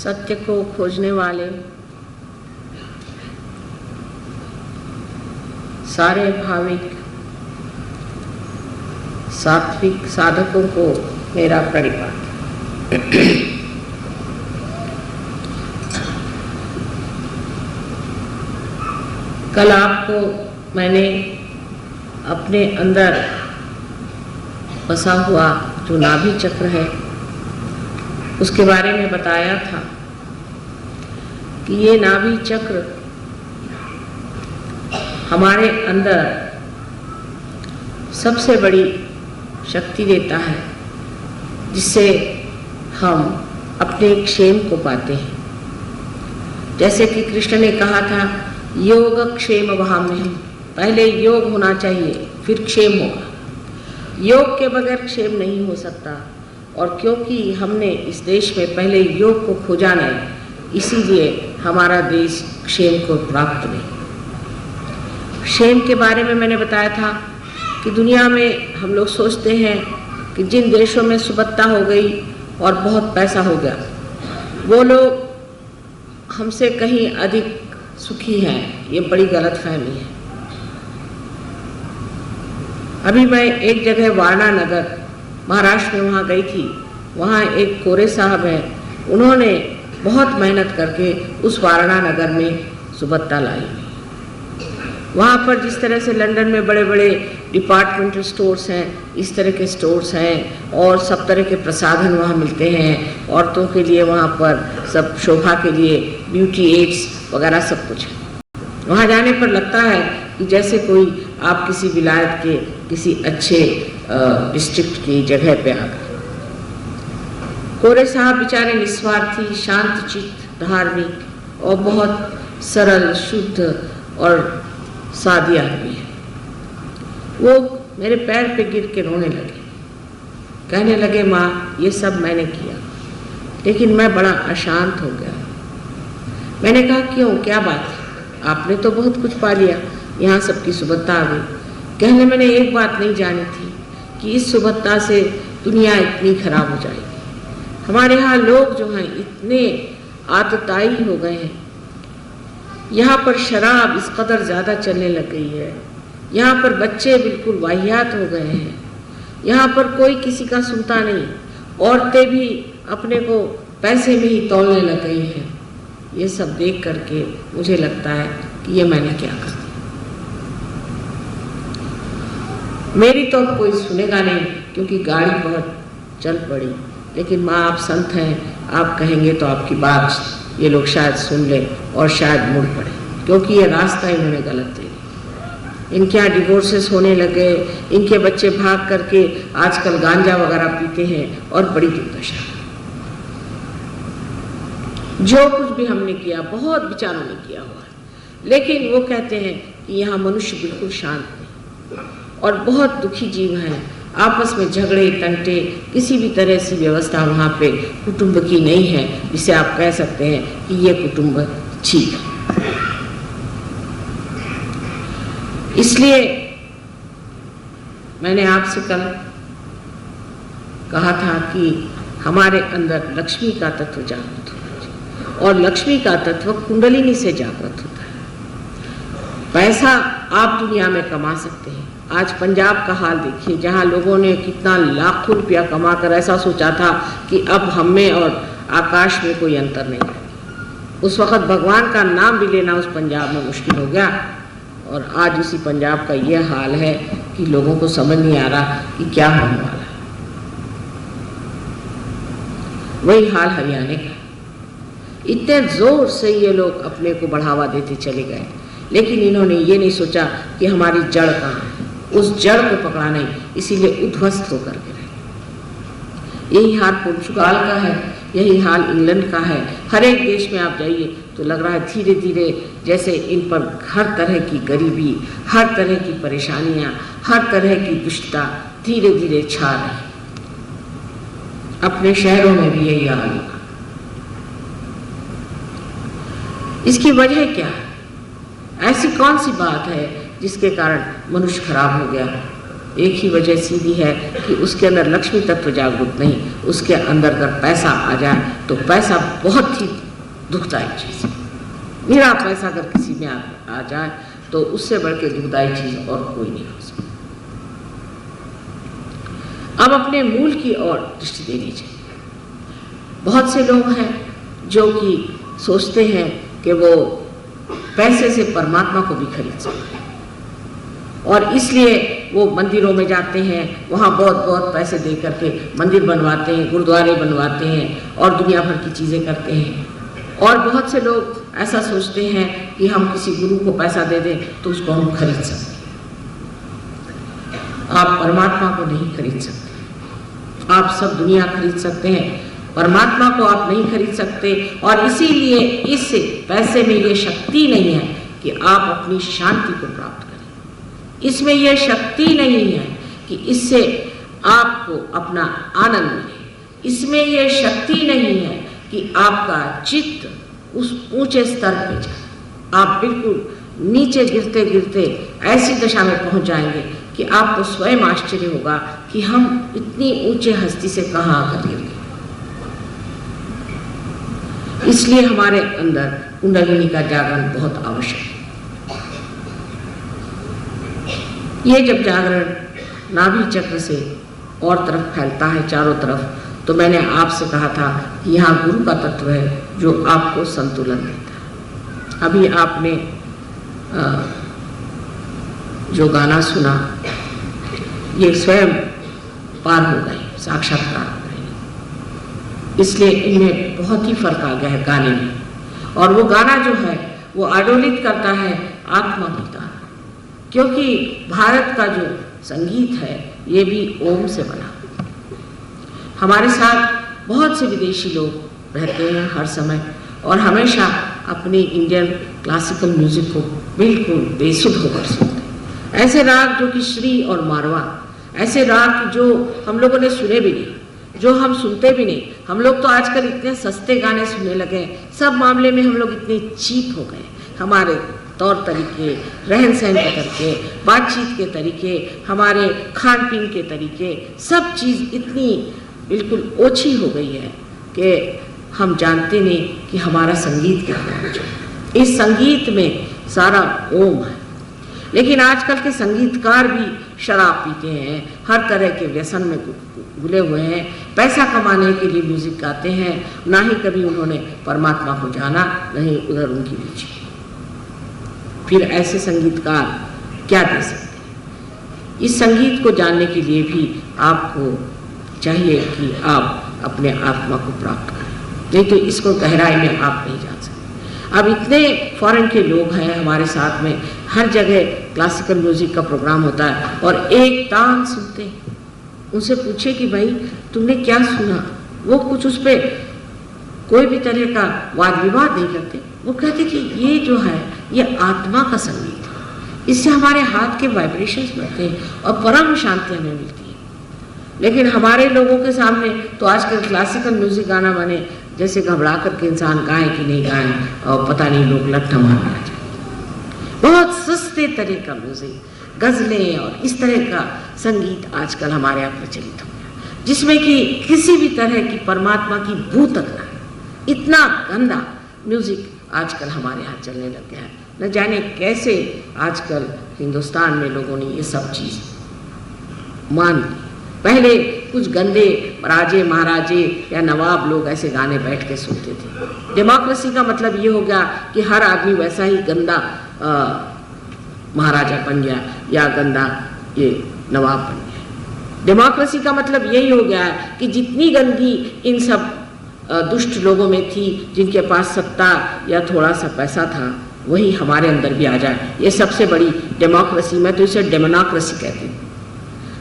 सत्य को खोजने वाले सारे भाविक सात्विक साधकों को मेरा प्रणिपात। कल आपको मैंने अपने अंदर बसा हुआ जो नाभि चक्र है उसके बारे में बताया था कि ये नाभि चक्र हमारे अंदर सबसे बड़ी शक्ति देता है जिससे हम अपने क्षेम को पाते हैं। जैसे कि कृष्ण ने कहा था योग क्षेम वहाम्यहम्, पहले योग होना चाहिए फिर क्षेम होगा। योग के बगैर क्षेम नहीं हो सकता, और क्योंकि हमने इस देश में पहले योग को खोजा नहीं, इसीलिए हमारा देश क्षेम को प्राप्त नहीं। क्षेम के बारे में मैंने बताया था कि दुनिया में हम लोग सोचते हैं कि जिन देशों में सुबत्ता हो गई और बहुत पैसा हो गया वो लोग हमसे कहीं अधिक सुखी हैं। ये बड़ी गलतफहमी है। अभी मैं एक जगह वारणानगर महाराष्ट्र में वहाँ गई थी। वहाँ एक कोरे साहब हैं, उन्होंने बहुत मेहनत करके उस वारणानगर में सुबत्ता लाई। वहाँ पर जिस तरह से लंदन में बड़े बड़े डिपार्टमेंटल स्टोर्स हैं, इस तरह के स्टोर्स हैं और सब तरह के प्रसाधन वहाँ मिलते हैं। औरतों के लिए वहाँ पर सब शोभा के लिए ब्यूटी एड्स वगैरह सब कुछ है। वहाँ जाने पर लगता है कि जैसे कोई आप किसी विलायत के किसी अच्छे डिस्ट्रिक्ट की जगह पे आ गए। कोरे साहब बेचारे निस्वार्थी, शांत चित्त, धार्मिक और बहुत सरल, शुद्ध और सादी आदमी है। वो मेरे पैर पे गिर के रोने लगे, कहने लगे माँ ये सब मैंने किया लेकिन मैं बड़ा अशांत हो गया। मैंने कहा क्यों, क्या बात है? आपने तो बहुत कुछ पा लिया, यहाँ सबकी सुबत्ता आ गई। कहने मैंने एक बात नहीं जानी थी कि इस सुबत्ता से दुनिया इतनी खराब हो जाएगी। हमारे यहाँ लोग जो हैं इतने आतताई हो गए हैं। यहाँ पर शराब इस कदर ज़्यादा चलने लग गई है। यहाँ पर बच्चे बिल्कुल वाहियात हो गए हैं। यहाँ पर कोई किसी का सुनता नहीं। औरतें भी अपने को पैसे में ही तौलने लग गई हैं। ये सब देख करके मुझे लगता है कि ये मैंने क्या कर दिया। मेरी तो कोई सुनेगा नहीं क्योंकि गाड़ी बहुत चल पड़ी, लेकिन माँ आप संत हैं, आप कहेंगे तो आपकी बात ये लोग शायद सुन लें और शायद मुड़ पड़े, क्योंकि ये रास्ता इन्होंने गलत ले लिया। इनके यहाँ डिवोर्सेस होने लगे, इनके बच्चे भाग करके आजकल गांजा वगैरह पीते हैं और बड़ी दुर्दशा। जो कुछ भी हमने किया बहुत विचारों ने किया हुआ है, लेकिन वो कहते हैं कि यहाँ मनुष्य बिल्कुल शांत नहीं और बहुत दुखी जीव हैं। आपस में झगड़े टंटे, किसी भी तरह से व्यवस्था वहाँ पे कुटुंब की नहीं है जिसे आप कह सकते हैं कि ये कुटुंब ठीक है। इसलिए मैंने आपसे कल कहा था कि हमारे अंदर लक्ष्मी का तत्व जागृत होना चाहिए, और लक्ष्मी का तत्व कुंडलिनी से जागृत होता है। पैसा आप दुनिया में कमा सकते हैं। आज पंजाब का हाल देखिए, जहाँ लोगों ने कितना लाखों रुपया कमाकर ऐसा सोचा था कि अब हम में और आकाश में कोई अंतर नहीं है। उस वक़्त भगवान का नाम भी लेना उस पंजाब में मुश्किल हो गया, और आज उसी पंजाब का ये हाल है कि लोगों को समझ नहीं आ रहा कि क्या होने वाला है। वही हाल हरियाणा का। इतने जोर से ये लोग अपने को बढ़ावा देते चले गए, लेकिन इन्होंने ये नहीं सोचा कि हमारी जड़ कहाँ है। उस जड़ को पकड़ा नहीं, इसीलिए उद्ध्वस्त होकर के रहे। यही हाल पुर्तगाल का है, यही हाल इंग्लैंड का है। हर एक देश में आप जाइए तो लग रहा है धीरे धीरे जैसे इन पर हर तरह की गरीबी, हर तरह की परेशानियां, हर तरह की दुष्टता धीरे धीरे छा रही। अपने शहरों में भी यही हाल होगा। इसकी वजह क्या है? ऐसी कौन सी बात है जिसके कारण मनुष्य खराब हो गया? एक ही वजह सीधी है कि उसके अंदर लक्ष्मी तत्व जागरूक नहीं, उसके अंदर अगर पैसा आ जाए तो पैसा बहुत ही दुखदायी चीज़ है। मेरा पैसा अगर किसी में आ जाए तो उससे बढ़ के दुखदायी चीज़ और कोई नहीं हो सकती। अब अपने मूल की ओर दृष्टि देनी चाहिए। बहुत से लोग हैं जो कि सोचते हैं कि वो पैसे से परमात्मा को भी खरीद सकते हैं और इसलिए वो मंदिरों में जाते हैं, वहाँ बहुत बहुत पैसे दे करके मंदिर बनवाते हैं, गुरुद्वारे बनवाते हैं और दुनिया भर की चीज़ें करते हैं। और बहुत से लोग ऐसा सोचते हैं कि हम किसी गुरु को पैसा दे दें तो उसको हम खरीद सकते हैं। आप परमात्मा को नहीं खरीद सकते। आप सब दुनिया खरीद सकते हैं, परमात्मा को आप नहीं खरीद सकते। और इसीलिए इस पैसे में ये शक्ति नहीं है कि आप अपनी शांति को प्राप्त करें। इसमें यह शक्ति नहीं है कि इससे आपको अपना आनंद मिले। इसमें यह शक्ति नहीं है कि आपका चित्त उस ऊंचे स्तर पे जाए। आप बिल्कुल नीचे गिरते गिरते ऐसी दशा में पहुंच जाएंगे कि आपको स्वयं आश्चर्य होगा कि हम इतनी ऊंचे हस्ती से कहाँ आकर गिर गए। इसलिए हमारे अंदर कुंडलिनी का जागरण बहुत आवश्यक है। ये जब जागरण नाभि चक्र से और तरफ फैलता है चारों तरफ, तो मैंने आपसे कहा था कि यहाँ गुरु का तत्व है जो आपको संतुलन देता है। अभी आपने जो गाना सुना ये स्वयं पार हो गए, साक्षात्कार हो गए। इसलिए इनमें बहुत ही फर्क आ गया है गाने में। और वो गाना जो है वो आडोलित करता है आत्मा की तरह, क्योंकि भारत का जो संगीत है ये भी ओम से बना। हमारे साथ बहुत से विदेशी लोग रहते हैं हर समय और हमेशा अपनी इंडियन क्लासिकल म्यूजिक को बिल्कुल बेसुध होकर सुनते हैं। ऐसे राग जो कि श्री और मारवा, ऐसे राग जो हम लोगों ने सुने भी नहीं, जो हम सुनते भी नहीं। हम लोग तो आजकल इतने सस्ते गाने सुनने लगे हैं, सब मामले में हम लोग इतने चीप हो गए। हमारे तौर तरीके, रहन सहन के तरीके, बातचीत के तरीके, हमारे खान पीन के तरीके, सब चीज़ इतनी बिल्कुल ओछी हो गई है कि हम जानते नहीं कि हमारा संगीत क्या है। इस संगीत में सारा ओम है। लेकिन आजकल के संगीतकार भी शराब पीते हैं, हर तरह के व्यसन में घुले हुए हैं, पैसा कमाने के लिए म्यूजिक गाते हैं, ना ही कभी उन्होंने परमात्मा को जाना, नहीं उधर उनकी रुचि। फिर ऐसे संगीतकार क्या दे सकते हैं? इस संगीत को जानने के लिए भी आपको चाहिए कि आप अपने आत्मा को प्राप्त करें, नहीं तो इसको गहराई में आप नहीं जान सकते। अब इतने फॉरेन के लोग हैं हमारे साथ में, हर जगह क्लासिकल म्यूजिक का प्रोग्राम होता है और एक तान सुनते हैं। उनसे पूछे कि भाई तुमने क्या सुना, वो कुछ उस पर कोई भी तरह का वाद विवाद नहीं करते। वो कहते कि ये जो है ये आत्मा का संगीत है, इससे हमारे हाथ के वाइब्रेशंस बढ़ते हैं और परम शांति हमें मिलती है। लेकिन हमारे लोगों के सामने तो आजकल क्लासिकल म्यूजिक गाना बने जैसे घबरा करके इंसान गाए कि नहीं गाए और पता नहीं लोग लट्ठा मारने आ जाए। बहुत सस्ते तरह का म्यूजिक, गजलें और इस तरह का संगीत आजकल हमारे यहाँ प्रचलित हो गया, जिसमें कि किसी भी तरह की परमात्मा की बू तक ना। इतना गंदा म्यूजिक आजकल हमारे यहाँ चलने लग गया है। न जाने कैसे आजकल हिंदुस्तान में लोगों ने ये सब चीज़ मान ली। पहले कुछ गंदे राजे महाराजे या नवाब लोग ऐसे गाने बैठ के सुनते थे। डेमोक्रेसी का मतलब ये हो गया कि हर आदमी वैसा ही गंदा महाराजा बन गया या गंदा ये नवाब बन गया। डेमोक्रेसी का मतलब यही हो गया कि जितनी गंदगी इन सब दुष्ट लोगों में थी, जिनके पास सत्ता या थोड़ा सा पैसा था, वही हमारे अंदर भी आ जाए। ये सबसे बड़ी डेमोक्रेसी, मैं तो इसे डेमोनाक्रेसी कहती हूँ,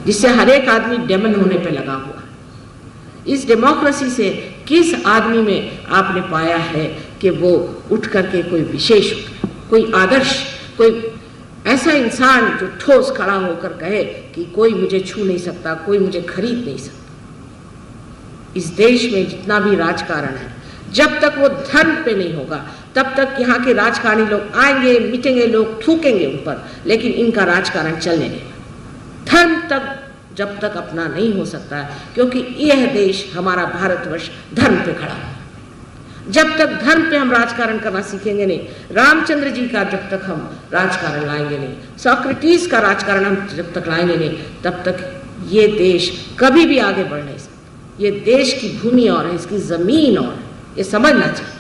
जिससे हर एक आदमी डेमन होने पे लगा हुआ है। इस डेमोक्रेसी से किस आदमी में आपने पाया है कि वो उठ करके कोई विशेष, कोई आदर्श, कोई ऐसा इंसान जो ठोस खड़ा होकर कहे कि कोई मुझे छू नहीं सकता, कोई मुझे खरीद नहीं सकता। इस देश में जितना भी राजकारण है, जब तक वो धर्म पे नहीं होगा तब तक यहाँ के राजकारणी लोग आएंगे, मिटेंगे, लोग थूकेंगे उन पर, लेकिन इनका राजकारण चलने नहीं। धर्म तक जब तक अपना नहीं हो सकता है, क्योंकि यह देश हमारा भारतवर्ष धर्म पे खड़ा है। जब तक धर्म पे हम राजकारण करना सीखेंगे नहीं, रामचंद्र जी का जब तक हम राजकारण लाएंगे नहीं, सोक्रेटिस का राजकारण हम जब तक लाएंगे नहीं, तब तक ये देश कभी भी आगे बढ़ नहीं सकता। ये देश की भूमि और है, इसकी जमीन और है, ये समझना चाहिए।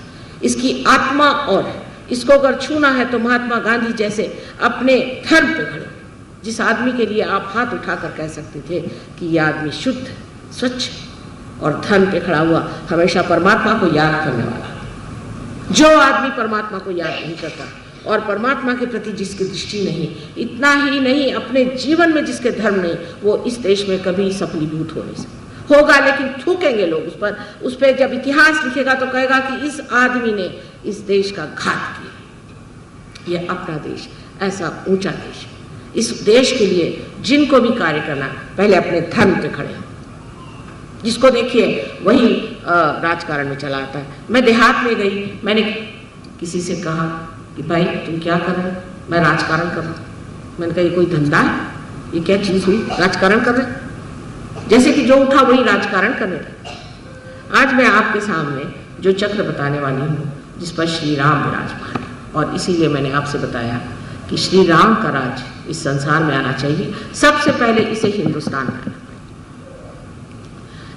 इसकी आत्मा और है, इसको अगर छूना है तो महात्मा गांधी जैसे अपने धर्म पे खड़े, जिस आदमी के लिए आप हाथ उठाकर कह सकते थे कि यह आदमी शुद्ध, स्वच्छ और धर्म पे खड़ा हुआ, हमेशा परमात्मा को याद करने वाला। जो आदमी परमात्मा को याद नहीं करता और परमात्मा के प्रति जिसकी दृष्टि नहीं, इतना ही नहीं अपने जीवन में जिसके धर्म नहीं, वो इस देश में कभी सफलीभूत हो नहीं सकता। होगा लेकिन थूकेंगे लोग उस पर जब इतिहास लिखेगा तो कहेगा कि इस आदमी ने इस देश का घात किया। ये अपना देश ऐसा ऊंचा देश, इस देश के लिए जिनको भी कार्य करना पहले अपने धर्म पे खड़े, जिसको देखिए वही राजकारण में चला आता है। मैं देहात में गई, मैंने किसी से कहा कि भाई तुम क्या कर रहे हो? मैं राजकारण कर रहा हूँ। मैंने कहा ये कोई धंधा है? ये क्या चीज़ हुई राजकारण कर रहे? जैसे कि जो उठा वही राजकारण करने लगा। आज मैं आपके सामने जो चक्र बताने वाली हूँ, जिस पर श्री राम विराजमान है, और इसीलिए मैंने आपसे बताया कि श्री राम का राज इस संसार में आना चाहिए। सबसे पहले इसे हिंदुस्तान में आना,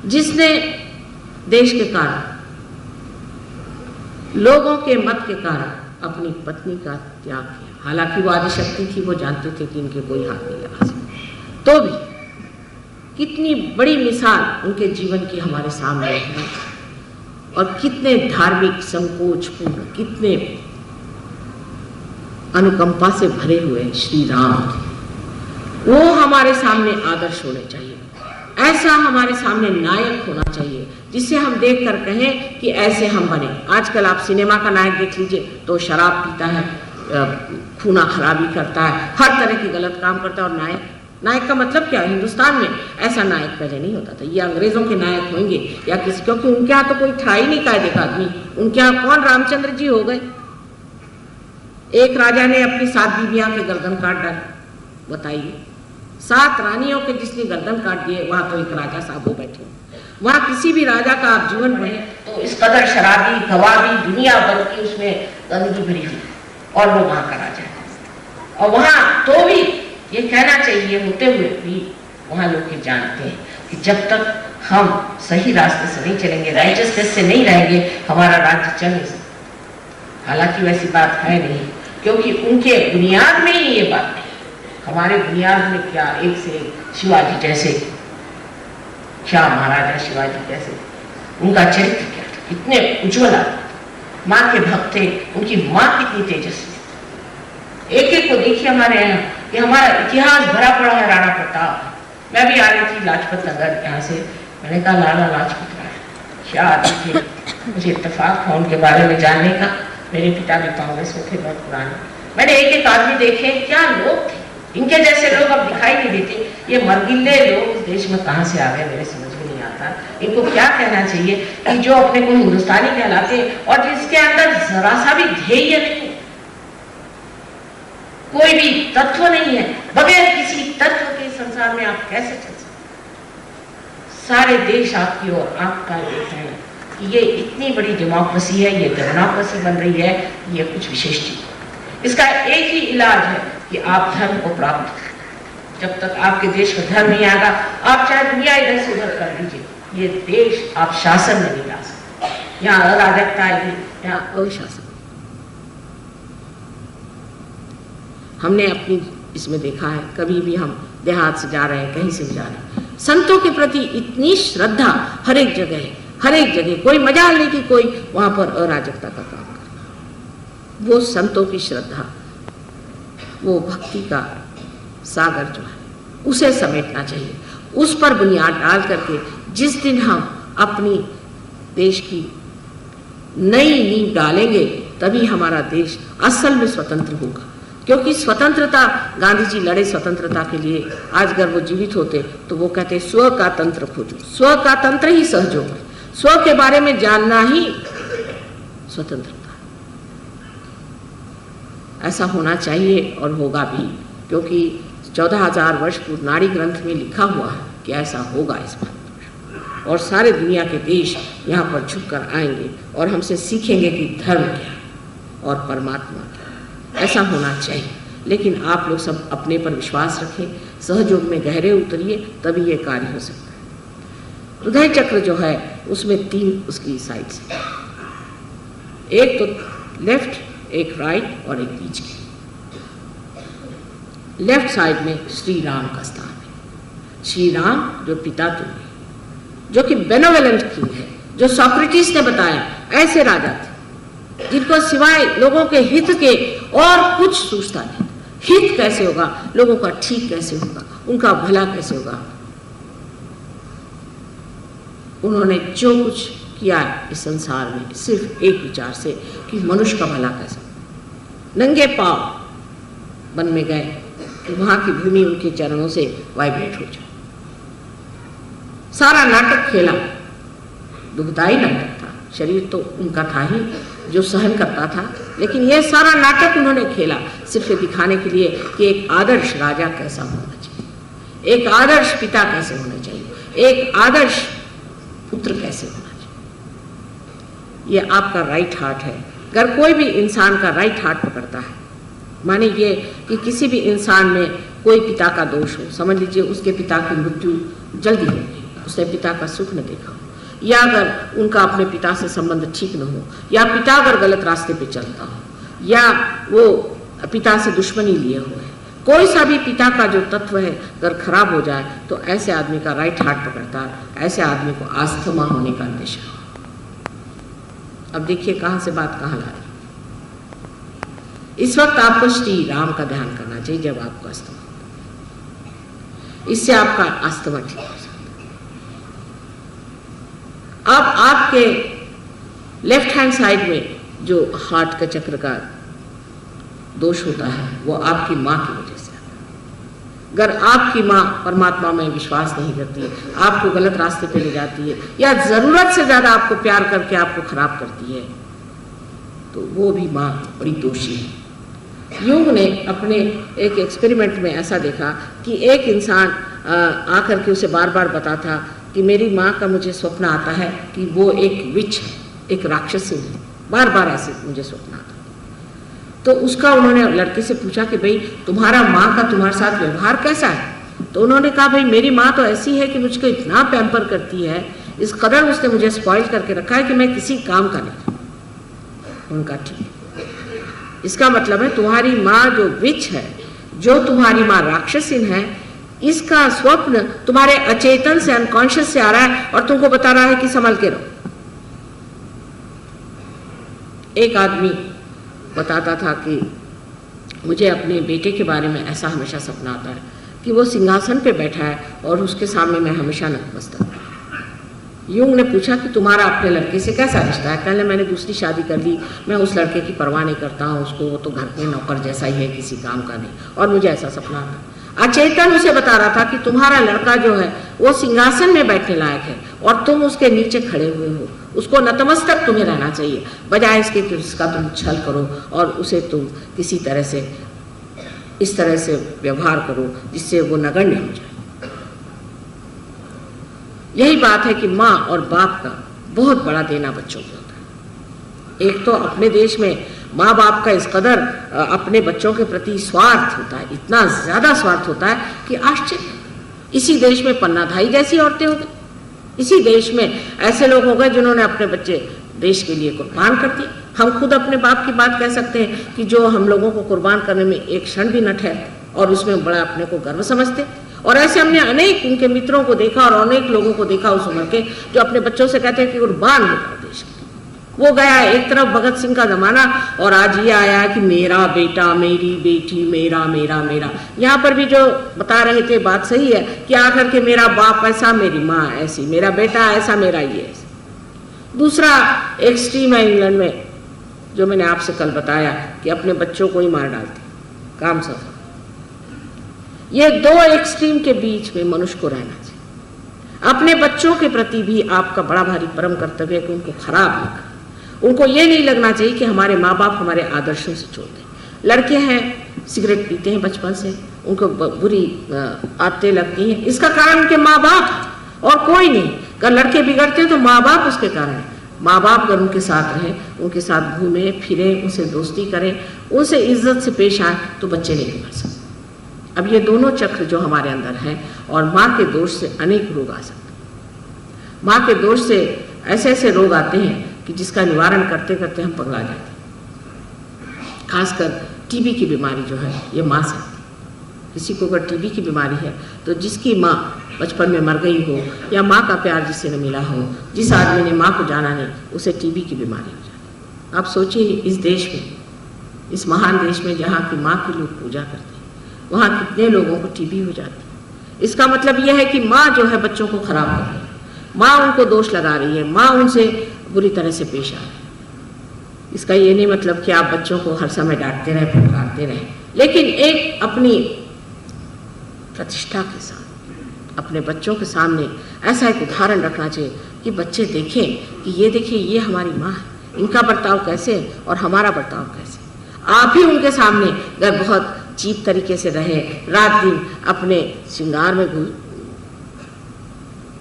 जिसने देश के कारण, लोगों के मत के कारण अपनी पत्नी का त्याग किया। हालांकि वो आदिशक्ति थी, वो जानते थे कि इनके कोई हाथ नहीं लगा सकता, तो भी कितनी बड़ी मिसाल उनके जीवन की हमारे सामने है, और कितने धार्मिक संकोचपूर्ण, कितने अनुकंपा से भरे हुए श्री राम। वो हमारे सामने आदर्श होने चाहिए, ऐसा हमारे सामने नायक होना चाहिए जिसे हम देखकर कहें कि ऐसे हम बने। आजकल आप सिनेमा का नायक देख लीजिए तो शराब पीता है, खूना खराबी करता है, हर तरह की गलत काम करता है। और नायक का मतलब क्या है? हिंदुस्तान में ऐसा नायक पहले नहीं होता था। ये अंग्रेजों के नायक होंगे या किसी, क्योंकि उनके यहाँ तो कोई था ही नहीं कायदे का आदमी। उनके यहाँ कौन? रामचंद्र जी हो गए। एक राजा ने अपनी 7 बीवियां के गर्दन काट डाले। बताइए, 7 रानियों के जिसने गर्दन काट दिए, वहां तो एक राजा साहब हो बैठे। वहां किसी भी राजा का आप जीवन बने तो इस कदर शराबी, गवाबी, दुनिया भर की उसमें गंदगी भरी हुई, और वो वहां का राजा है। और वहां तो भी ये कहना चाहिए होते हुए भी वहां लोग ये जानते हैं कि जब तक हम सही रास्ते से नहीं चलेंगे, राइचसनेस से नहीं रहेंगे, हमारा राज्य चल नहीं सकता। हालांकि वैसी बात है नहीं, क्योंकि उनके बुनियाद में ही ये बात नहीं। हमारे बुनियाद में क्या, एक से एक शिवाजी जैसे, क्या महाराजा शिवाजी जैसे, उनका चरित्र क्या था, कितने उज्ज्वल, माँ के भक्त थे, उनकी माँ कितनी तेजस्वी। एक एक को देखिए हमारे यहाँ, कि हमारा इतिहास भरा पड़ा है राणा प्रताप। मैं भी आ रही थी लाजपत नगर यहाँ से, मैंने कहा लाला लाजपत राय क्या आदमी थे। मुझे इत्तेफाक था उनके बारे में जानने का। मेरे पिता भी कांग्रेस में थे बहुत पुराने। मैंने एक एक आदमी देखे, क्या लोग थे। इनके जैसे लोग अब दिखाई नहीं देते। ये मरगिल्ले लोग इस देश में कहाँ से आ गए, मेरे समझ में नहीं आता। इनको क्या कहना चाहिए कि जो अपने को हिंदुस्तानी कहलाते और जिसके अंदर जरा सा भी ध्येय नहीं, कोई भी तत्व नहीं है, बगैर किसी तत्व के संसार में आप कैसे चल सकते? सारे देश आपकी ओर आपका देख रहे हैं कि ये इतनी बड़ी डेमोक्रेसी है, ये डेमोक्रेसी बन रही है, ये कुछ विशेष चीज। इसका एक ही इलाज है कि आप धर्म को प्राप्त करें। जब तक आपके देश में धर्म नहीं आएगा, आप चाहे दुनिया इधर से उधर कर लीजिए, ये देश आप शासन में नहीं ला सकते। यहाँ अराजकता आएगी, यहाँ अशासन। हमने अपनी इसमें देखा है, कभी भी हम देहात से जा रहे हैं, कहीं से भी जा रहे हैं, संतों के प्रति इतनी श्रद्धा हर एक जगह है, हर एक जगह। कोई मजाल नहीं कि कोई वहां पर अराजकता का काम करे। वो संतों की श्रद्धा, वो भक्ति का सागर जो है, उसे समेटना चाहिए। उस पर बुनियाद डाल करके जिस दिन हम अपनी देश की नई नींव डालेंगे, तभी हमारा देश असल में स्वतंत्र होगा। क्योंकि स्वतंत्रता, गांधी जी लड़े स्वतंत्रता के लिए। आज अगर वो जीवित होते तो वो कहते स्व का तंत्र खोजो, स्व का तंत्र ही सहयोग है। स्व के बारे में जानना ही स्वतंत्रता। ऐसा होना चाहिए और होगा भी, क्योंकि 14,000 वर्ष पूर्व नाड़ी ग्रंथ में लिखा हुआ है कि ऐसा होगा इस बात पर, और सारे दुनिया के देश यहाँ पर झुक कर आएंगे और हमसे सीखेंगे कि धर्म क्या और परमात्मा क्या। ऐसा होना चाहिए, लेकिन आप लोग सब अपने पर विश्वास रखें, सहयोग में गहरे उतरिए, तभी ये कार्य हो सकता है। हृदय चक्र जो है उसमें 3 उसकी साइड्स हैं, एक तो लेफ्ट, एक राइट और एक बीच की। लेफ्ट साइड में श्री राम का स्थान है। श्री राम जो पिता तुल्य, जो कि बेनोवेलेंट किंग है, जो सोक्रेटिस ने बताया ऐसे राजा थे जिनको सिवाय लोगों के हित के और कुछ सोचता नहीं। हित कैसे होगा, लोगों का ठीक कैसे होगा, उनका भला कैसे होगा। उन्होंने जो कुछ किया इस संसार में सिर्फ एक विचार से कि मनुष्य का भला कैसे। नंगे पांव वन में गए कि वहां की भूमि उनके चरणों से वाइब्रेट हो जाए। सारा नाटक खेला, दुखदाई नाटक था, शरीर तो उनका था ही जो सहन करता था, लेकिन यह सारा नाटक उन्होंने खेला सिर्फ दिखाने के लिए कि एक आदर्श राजा कैसा होना चाहिए, एक आदर्श पिता कैसे होना चाहिए, एक आदर्श पुत्र कैसे होना चाहिए। यह आपका राइट हार्ट है। अगर कोई भी इंसान का राइट हार्ट पकड़ता है, माने ये कि किसी भी इंसान में कोई पिता का दोष हो, समझ लीजिए उसके पिता की मृत्यु जल्दी हो गई, उसने पिता का सुख न देखा हो, या अगर उनका अपने पिता से संबंध ठीक न हो, या पिता अगर गलत रास्ते पे चलता हो, या वो पिता से दुश्मनी लिए हुए है, कोई सा भी पिता का जो तत्व है अगर खराब हो जाए तो ऐसे आदमी का राइट हार्ट पकड़ता है, ऐसे आदमी को आस्थमा होने का अंदेशा। अब देखिए कहां से बात कहां ला रही। इस वक्त आपको श्री राम का ध्यान करना चाहिए जब आपको अस्थमा, इससे आपका अस्थमा ठीक हो सकता है। अब आपके लेफ्ट हैंड साइड में जो हार्ट का चक्र का दोष होता है वो आपकी माँ की वजह से आता है। अगर आपकी माँ परमात्मा में विश्वास नहीं करती, आपको गलत रास्ते पे ले जाती है, या जरूरत से ज्यादा आपको प्यार करके आपको खराब करती है, तो वो भी माँ बड़ी दोषी है। यूंग ने अपने एक एक्सपेरिमेंट में ऐसा देखा कि एक इंसान आकर के उसे बार बार बताता कि मेरी माँ का मुझे स्वप्न आता है कि वो एक विच है, एक राक्षसी है, बार बार ऐसे मुझे स्वप्न आता। तो उसका उन्होंने लड़के से पूछा कि भाई तुम्हारा माँ का तुम्हारे साथ व्यवहार कैसा है। तो उन्होंने कहा भाई मेरी माँ तो ऐसी है कि मुझको इतना पैम्पर करती है, इस कदर उसने मुझे स्पॉइल करके रखा है कि मैं किसी काम का नहीं। उनका ठीक, इसका मतलब है तुम्हारी माँ जो विच है, जो तुम्हारी माँ राक्षसीन है, इसका स्वप्न तुम्हारे अचेतन से, अनकॉन्शियस से आ रहा है और तुमको बता रहा है कि संभल के रहो। एक आदमी बताता था कि मुझे अपने बेटे के बारे में ऐसा हमेशा सपना आता है कि वो सिंहासन पे बैठा है और उसके सामने मैं हमेशा नतमस्तक। यूंग ने पूछा कि तुम्हारा अपने लड़के से कैसा रिश्ता है। कहने मैंने दूसरी शादी कर ली, मैं उस लड़के की परवाह नहीं करता हूँ, उसको वो तो घर के नौकर जैसा ही है, किसी काम का नहीं, और मुझे ऐसा सपना आता। अचेतन उसे बता रहा था कि तुम्हारा लड़का जो है वो सिंहासन में बैठने लायक है और तुम उसके नीचे खड़े हुए हो, उसको नतमस्तक तुम्हें रहना चाहिए, बजाय इसके कि उसका तुम छल करो और उसे तुम किसी तरह से इस तरह से व्यवहार करो जिससे वो नगण्य हो जाए। यही बात है कि माँ और बाप का बहुत बड़ा देना बच्चों को होता है। एक तो अपने देश में माँ बाप का इस कदर अपने बच्चों के प्रति स्वार्थ होता है, इतना ज्यादा स्वार्थ होता है कि आश्चर्य। इसी देश में पन्नाधाई जैसी औरतें हो गई, इसी देश में ऐसे लोग हो गए जिन्होंने अपने बच्चे देश के लिए कुर्बान कर दिए। हम खुद अपने बाप की बात कह सकते हैं कि जो हम लोगों को कुर्बान करने में एक क्षण भी न ठहरते और उसमें बड़ा अपने को गर्व समझते। और ऐसे हमने अनेक उनके मित्रों को देखा और अनेक लोगों को देखा उस उम्र के, जो अपने बच्चों से कहते हैं कि कुर्बान हो जाओ देश के। वो गया एक तरफ भगत सिंह का जमाना और आज ये आया है कि मेरा बेटा, मेरी बेटी, मेरा मेरा मेरा। यहाँ पर भी जो बता रहे थे बात सही है कि आकर के मेरा बाप ऐसा, मेरी माँ ऐसी, मेरा बेटा ऐसा, मेरा ये ऐसा। दूसरा एक्सट्रीम है इंग्लैंड में, जो मैंने आपसे कल बताया कि अपने बच्चों को ही मार डालते, काम सफल। ये दो एक्सट्रीम के बीच में मनुष्य को रहना चाहिए। अपने बच्चों के प्रति भी आपका बड़ा भारी परम कर्तव्य है कि उनको खराब न करें। उनको ये नहीं लगना चाहिए कि हमारे माँ बाप हमारे आदर्शों से छोड़ दें। लड़के हैं सिगरेट पीते हैं बचपन से, उनको बुरी आदतें लगती हैं, इसका कारण उनके माँ बाप और कोई नहीं। अगर लड़के बिगड़ते हैं तो माँ बाप उसके कारण है। माँ बाप अगर उनके साथ रहें, उनके साथ घूमे फिरे, उनसे दोस्ती करें, उनसे इज्जत से पेश आए, तो बच्चे नहीं बिगड़ सकते। अब ये दोनों चक्र जो हमारे अंदर हैं, और माँ के दोष से अनेक रोग आ सकते हैं। माँ के दोष से ऐसे ऐसे रोग आते हैं कि जिसका निवारण करते करते हम पगला जाते हैं। खासकर टीबी की बीमारी जो है ये माँ से, किसी को अगर टीबी की बीमारी है तो जिसकी माँ बचपन में मर गई हो, या माँ का प्यार जिससे न मिला हो, जिस आदमी ने माँ को जाना नहीं, उसे टीबी की बीमारी हो जाती है। आप सोचिए इस देश में, इस महान देश में जहाँ की माँ की लोग पूजा करते हैं, वहाँ कितने लोगों को टीबी हो जाती है। इसका मतलब यह है कि माँ जो है बच्चों को खराब कर रही है, माँ उनको दोष लगा रही है, माँ उनसे बुरी तरह से पेश आ रही है। इसका ये नहीं मतलब कि आप बच्चों को हर समय डांटते रहें, फटकारते रहें, लेकिन एक अपनी प्रतिष्ठा के साथ अपने बच्चों के सामने ऐसा एक उदाहरण रखना चाहिए कि बच्चे देखें कि ये देखिए ये हमारी माँ है, इनका बर्ताव कैसे है और हमारा बर्ताव कैसे। आप ही उनके सामने अगर बहुत चीप तरीके से रहे, रात दिन अपने श्रृंगार में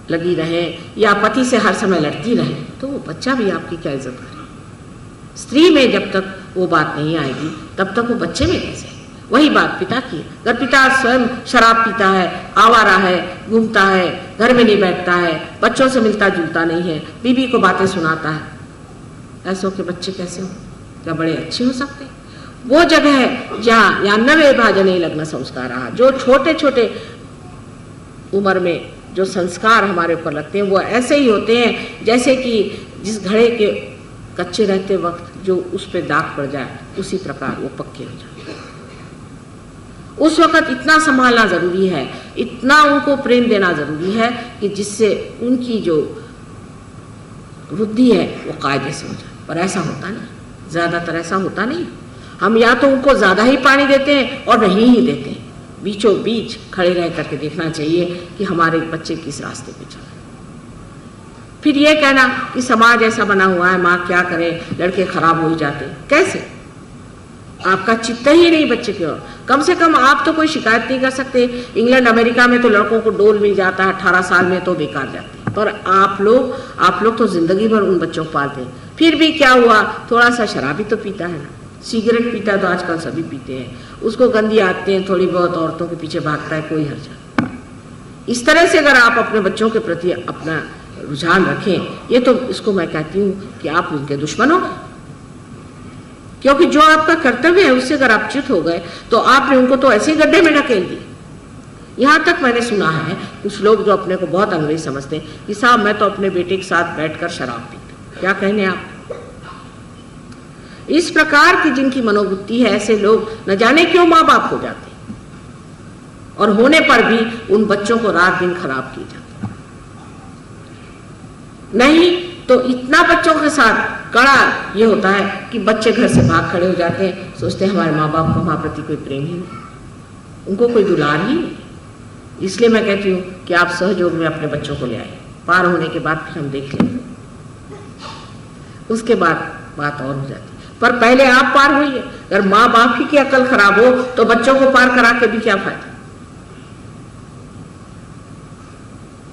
लगी रहे, या पति से हर समय लड़ती रहे, तो वो बच्चा भी आपकी क्या इज्जत करे। स्त्री में जब तक वो बात नहीं आएगी तब तक वो बच्चे में कैसे। वही बात पिता की, अगर पिता स्वयं शराब पीता है, आवारा है, घूमता है, घर में नहीं बैठता है, बच्चों से मिलता जुलता नहीं है, बीवी को बातें सुनाता है, ऐसों के बच्चे कैसे हो? क्या बड़े अच्छे हो सकते? वो जगह है जहाँ यान्नवे भाजने लग्न संस्कार रहा, जो छोटे छोटे उम्र में जो संस्कार हमारे ऊपर लगते हैं वो ऐसे ही होते हैं जैसे कि जिस घड़े के कच्चे रहते वक्त जो उस पर दाग पड़ जाए, उसी प्रकार वो पक्के हो जाए। उस वक़्त इतना संभालना ज़रूरी है, इतना उनको प्रेम देना ज़रूरी है कि जिससे उनकी जो वृद्धि है वो कायदे से हो जाए। पर ऐसा होता नहीं, ज़्यादातर ऐसा होता नहीं। हम या तो उनको ज़्यादा ही पानी देते हैं और नहीं ही देते हैं। बीचों बीच खड़े रह करके देखना चाहिए कि हमारे बच्चे किस रास्ते पे चल रहे हैं। फिर ये कहना कि समाज ऐसा बना हुआ है, माँ क्या करे, लड़के खराब हो ही जाते, कैसे? आपका चित्त ही नहीं बच्चे की ओर। कम से कम आप तो कोई शिकायत नहीं कर सकते। इंग्लैंड अमेरिका में तो लड़कों को डोल मिल जाता है, 18 साल में तो बेकार जाते हैं, पर आप लोग तो जिंदगी भर उन बच्चों को पालते हैं। फिर भी क्या हुआ, थोड़ा सा शराबी तो पीता है ना, सिगरेट पीता तो आजकल सभी पीते हैं, उसको गंदी आदतें, थोड़ी बहुत औरतों के पीछे भागता है, कोई हर्ज नहीं। इस तरह से अगर आप अपने बच्चों के प्रति अपना रुझान रखें, ये तो इसको मैं कहती हूँ कि आप उनके दुश्मन हो गए। क्योंकि जो आपका कर्तव्य है उससे अगर आप च्युत हो गए तो आपने उनको तो ऐसे गड्ढे में ढकेल दिए। यहाँ तक मैंने सुना है कुछ लोग जो अपने को बहुत अंग्रेज समझते हैं कि साहब मैं तो अपने बेटे के साथ बैठकर शराब पीता। क्या कहने आप? इस प्रकार की जिनकी मनोवृत्ति है, ऐसे लोग न जाने क्यों माँ बाप हो जाते हैं, और होने पर भी उन बच्चों को रात दिन खराब किए जाते। नहीं तो इतना बच्चों के साथ कड़ा ये होता है कि बच्चे घर से भाग खड़े हो जाते हैं, सोचते हैं हमारे माँ बाप को हमारे प्रति कोई प्रेम ही नहीं, उनको कोई दुलार ही नहीं। इसलिए मैं कहती हूँ कि आप सहयोग में अपने बच्चों को ले आए, पार होने के बाद फिर हम देख लेंगे, उसके बाद बात और हो जाती। पर पहले आप पार होइए। अगर माँ बाप की अकल खराब हो तो बच्चों को पार करा के भी क्या फायदा।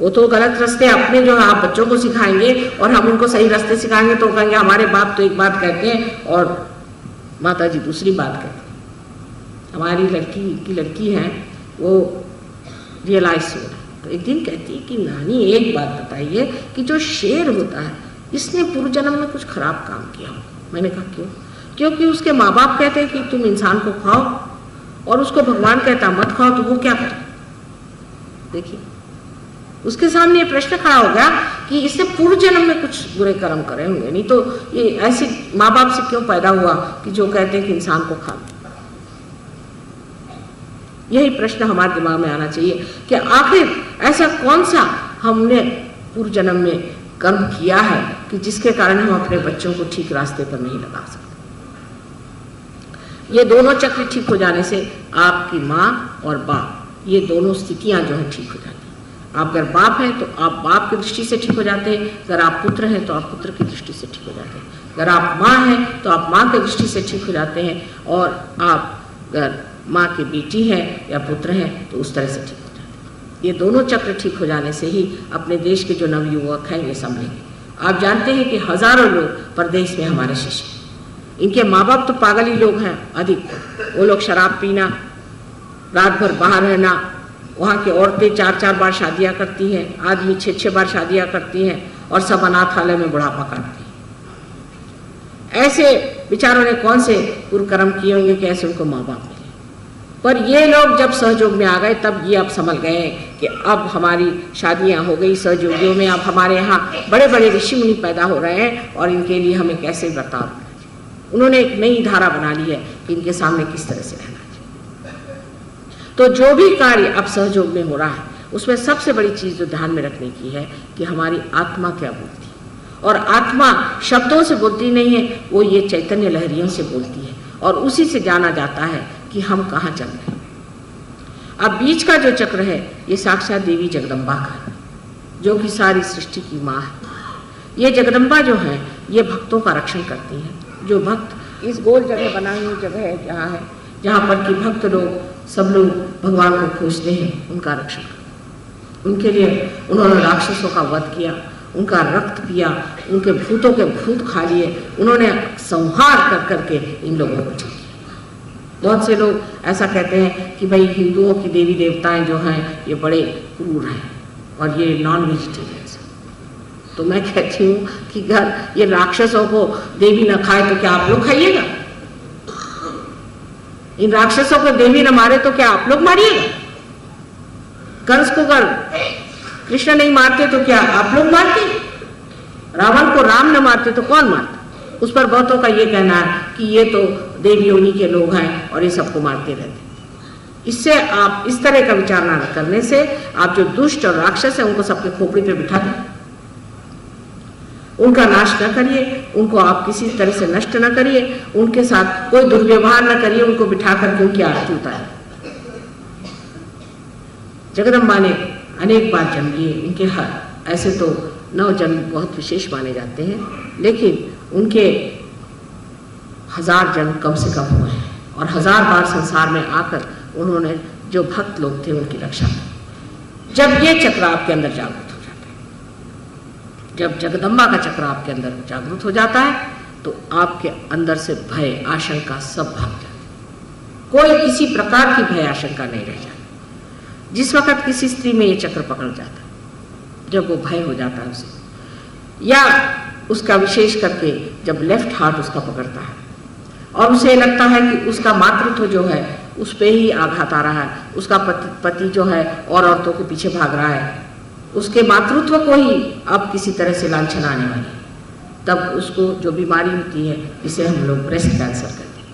वो तो गलत रास्ते अपने जो है आप बच्चों को सिखाएंगे और हम उनको सही रास्ते सिखाएंगे तो कहेंगे हमारे बाप तो एक बात कहते हैं और माता जी दूसरी बात कहते हैं। हमारी लड़की है वो रियलाइज हो रहा है, तो एक दिन कहती है कि नानी एक बात बताइए कि जो शेर होता है इसने पूर्व जन्म में कुछ खराब काम किया हो। मैंने कहा क्यों? क्योंकि उसके माँ बाप कहते हैं कि तुम इंसान को खाओ और उसको भगवान कहता मत खाओ, तो वो क्या करे। देखिए उसके सामने ये प्रश्न खड़ा हो गया कि इससे पूर्व जन्म में कुछ बुरे कर्म करे होंगे, नहीं तो ये ऐसे माँ बाप से क्यों पैदा हुआ कि जो कहते हैं कि इंसान को खा। यही प्रश्न हमारे दिमाग में आना चाहिए कि आखिर ऐसा कौन सा हमने पूर्व जन्म में कर्म किया है कि जिसके कारण हम अपने बच्चों को ठीक रास्ते पर नहीं लगा सकते। ये दोनों चक्र ठीक हो जाने से आपकी माँ और बाप ये दोनों स्थितियां जो है ठीक हो जाती हैं। आप अगर बाप हैं तो आप बाप की दृष्टि से ठीक हो जाते हैं, अगर आप पुत्र हैं तो आप पुत्र की दृष्टि से ठीक हो जाते हैं, अगर आप माँ हैं तो आप माँ की दृष्टि से ठीक हो जाते हैं, और आप अगर माँ की बेटी है या पुत्र है तो उस तरह से ठीक हो जाते। ये दोनों चक्र ठीक हो जाने से ही अपने देश के जो नवयुवक हैं ये संभलेंगे। आप जानते हैं कि हजारों लोग परदेश में हमारे शिष्य, इनके माँ बाप तो पागल ही लोग हैं अधिक। वो लोग शराब पीना, रात भर बाहर रहना, वहाँ की औरतें 4-4 बार शादियाँ करती हैं, आदमी 6-6 बार शादियाँ करती हैं और सब अनाथालय में बुढ़ापा काटती हैं। ऐसे बेचारों ने कौन से कुकर्म किए होंगे कि ऐसे उनको माँ बाप मिले। पर ये लोग जब सहयोग में आ गए तब ये अब समझ गए कि अब हमारी शादियाँ हो गई सहयोगियों में, अब हमारे यहाँ बड़े बड़े ऋषि मुनि पैदा हो रहे हैं और इनके लिए हमें कैसे बर्ताव। उन्होंने एक नई धारा बना ली है कि इनके सामने किस तरह से रहना चाहिए। तो जो भी कार्य अब सहयोग में हो रहा है उसमें सबसे बड़ी चीज़ जो ध्यान में रखने की है कि हमारी आत्मा क्या बोलती है। और आत्मा शब्दों से बोलती नहीं है, वो ये चैतन्य लहरियों से बोलती है और उसी से जाना जाता है कि हम कहाँ चल रहे हैं। अब बीच का जो चक्र है ये साक्षात देवी जगदम्बा का है, जो कि सारी सृष्टि की माँ है। ये जगदम्बा जो है ये भक्तों का रक्षण करती है। जो भक्त इस गोल जगह बनाई हुई जगह है जहाँ है, जहाँ पर कि भक्त लोग सब लोग भगवान को खोजते हैं, उनका रक्षण करते। उनके लिए उन्होंने राक्षसों का वध किया, उनका रक्त पिया, उनके भूतों के भूत खा लिए, उन्होंने संहार कर करके इन लोगों को छोड़ दिया। बहुत से लोग ऐसा कहते हैं कि भाई हिंदुओं की देवी देवताएं जो हैं ये बड़े क्रूर हैं और ये नॉन वेजिटेरियंस। तो मैं कहती हूँ कि अगर ये राक्षसों को देवी न खाए तो क्या आप लोग खाइएगा? इन राक्षसों को देवी न मारे तो क्या आप लोग मारिएगा? कंस को अगर कृष्ण नहीं मारते तो क्या आप लोग मारते? रावण को राम न मारते तो कौन मारता? उस पर बहुतों का ये कहना है कि ये तो देवी योनि के लोग हैं और ये सबको मारते रहते। इससे आप इस तरह का विचार न करने से आप जो दुष्ट और राक्षस है उनको सबके खोपड़ी पे बिठा दें, उनका नाश न करिए, उनको आप किसी तरह से नष्ट न करिए, उनके साथ कोई दुर्व्यवहार न करिए, उनको बिठा करके उनकी आरती उतारिए। जगदम्बा ने अनेक बार जन्म लिए, उनके ऐसे तो 9 जन्म बहुत विशेष माने जाते हैं, लेकिन उनके 1000 जन्म कम से कम हुए हैं और 1000 बार संसार में आकर उन्होंने जो भक्त लोग थे उनकी रक्षा की। जब ये चक्र आपके अंदर जागृत हो जाता है, जब जगदम्बा का चक्र आपके अंदर जागृत हो जाता है तो आपके अंदर से भय आशंका सब भाग जाती है। कोई किसी प्रकार की भय आशंका नहीं रह जाती। जिस वक्त किसी स्त्री में ये चक्र पकड़ जाता है, जब वो भय हो जाता है उसे, या उसका विशेष करके जब लेफ्ट हार्ट उसका पकड़ता है और उसे लगता है कि उसका मातृत्व जो है उस पे ही आघात आ रहा है, उसका पति जो है और औरतों के पीछे भाग रहा है, उसके मातृत्व को ही अब किसी तरह से लांछन आने वाली है, तब उसको जो बीमारी होती है जिसे हम लोग ब्रेस्ट कैंसर कहते हैं,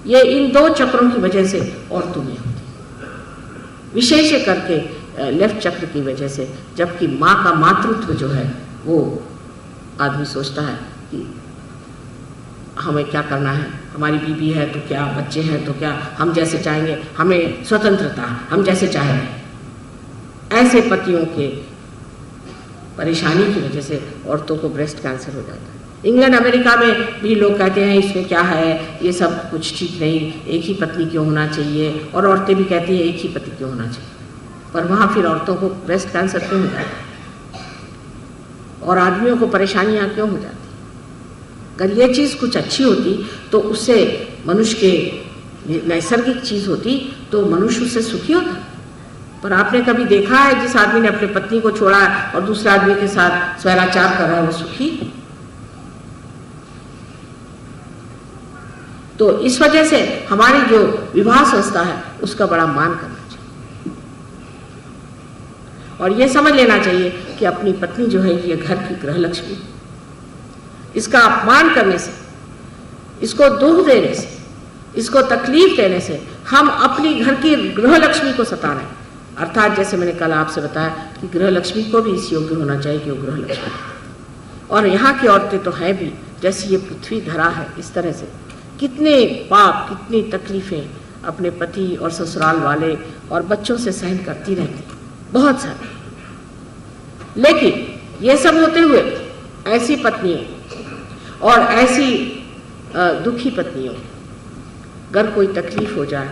ये इन 2 चक्रों की वजह से औरतों में होती है, विशेष करके लेफ्ट चक्र की वजह से। जबकि माँ का मातृत्व जो है वो आदमी सोचता है कि हमें क्या करना है, हमारी बीबी है तो क्या, बच्चे हैं तो क्या, हम जैसे चाहेंगे, हमें स्वतंत्रता, हम जैसे चाहेंगे। ऐसे पतियों के परेशानी की वजह से औरतों को ब्रेस्ट कैंसर हो जाता है। इंग्लैंड अमेरिका में भी लोग कहते हैं इसमें क्या है, ये सब कुछ ठीक नहीं, एक ही पत्नी क्यों होना चाहिए, और औरतें भी कहती हैं एक ही पति क्यों होना चाहिए। पर वहाँ फिर औरतों को ब्रेस्ट कैंसर क्यों हो जाता है और आदमियों को परेशानियाँ क्यों हो जाती? अगर ये चीज़ कुछ अच्छी होती तो उससे मनुष्य के नैसर्गिक चीज़ होती तो मनुष्य उससे सुखी होता। पर आपने कभी देखा है जिस आदमी ने अपने पत्नी को छोड़ा है और दूसरे आदमी के साथ स्वैराचार कर रहा है वो सुखी? तो इस वजह से हमारी जो विवाह संस्था है उसका बड़ा मान करना चाहिए और ये समझ लेना चाहिए कि अपनी पत्नी जो है ये घर की गृह लक्ष्मी, इसका अपमान करने से, इसको दुख देने से, इसको तकलीफ देने से हम अपनी घर की गृह लक्ष्मी को सता रहे हैं। अर्थात जैसे मैंने कल आपसे बताया कि गृह लक्ष्मी को भी इस योग्य होना चाहिए कि वो गृह लक्ष्मी, और यहाँ की औरतें तो हैं भी, जैसे ये पृथ्वी धरा है इस तरह से कितने पाप, कितनी तकलीफें अपने पति और ससुराल वाले और बच्चों से सहन करती रहती, बहुत सारी। लेकिन ये सब होते हुए ऐसी पत्नियों और ऐसी दुखी पत्नियों अगर कोई तकलीफ हो जाए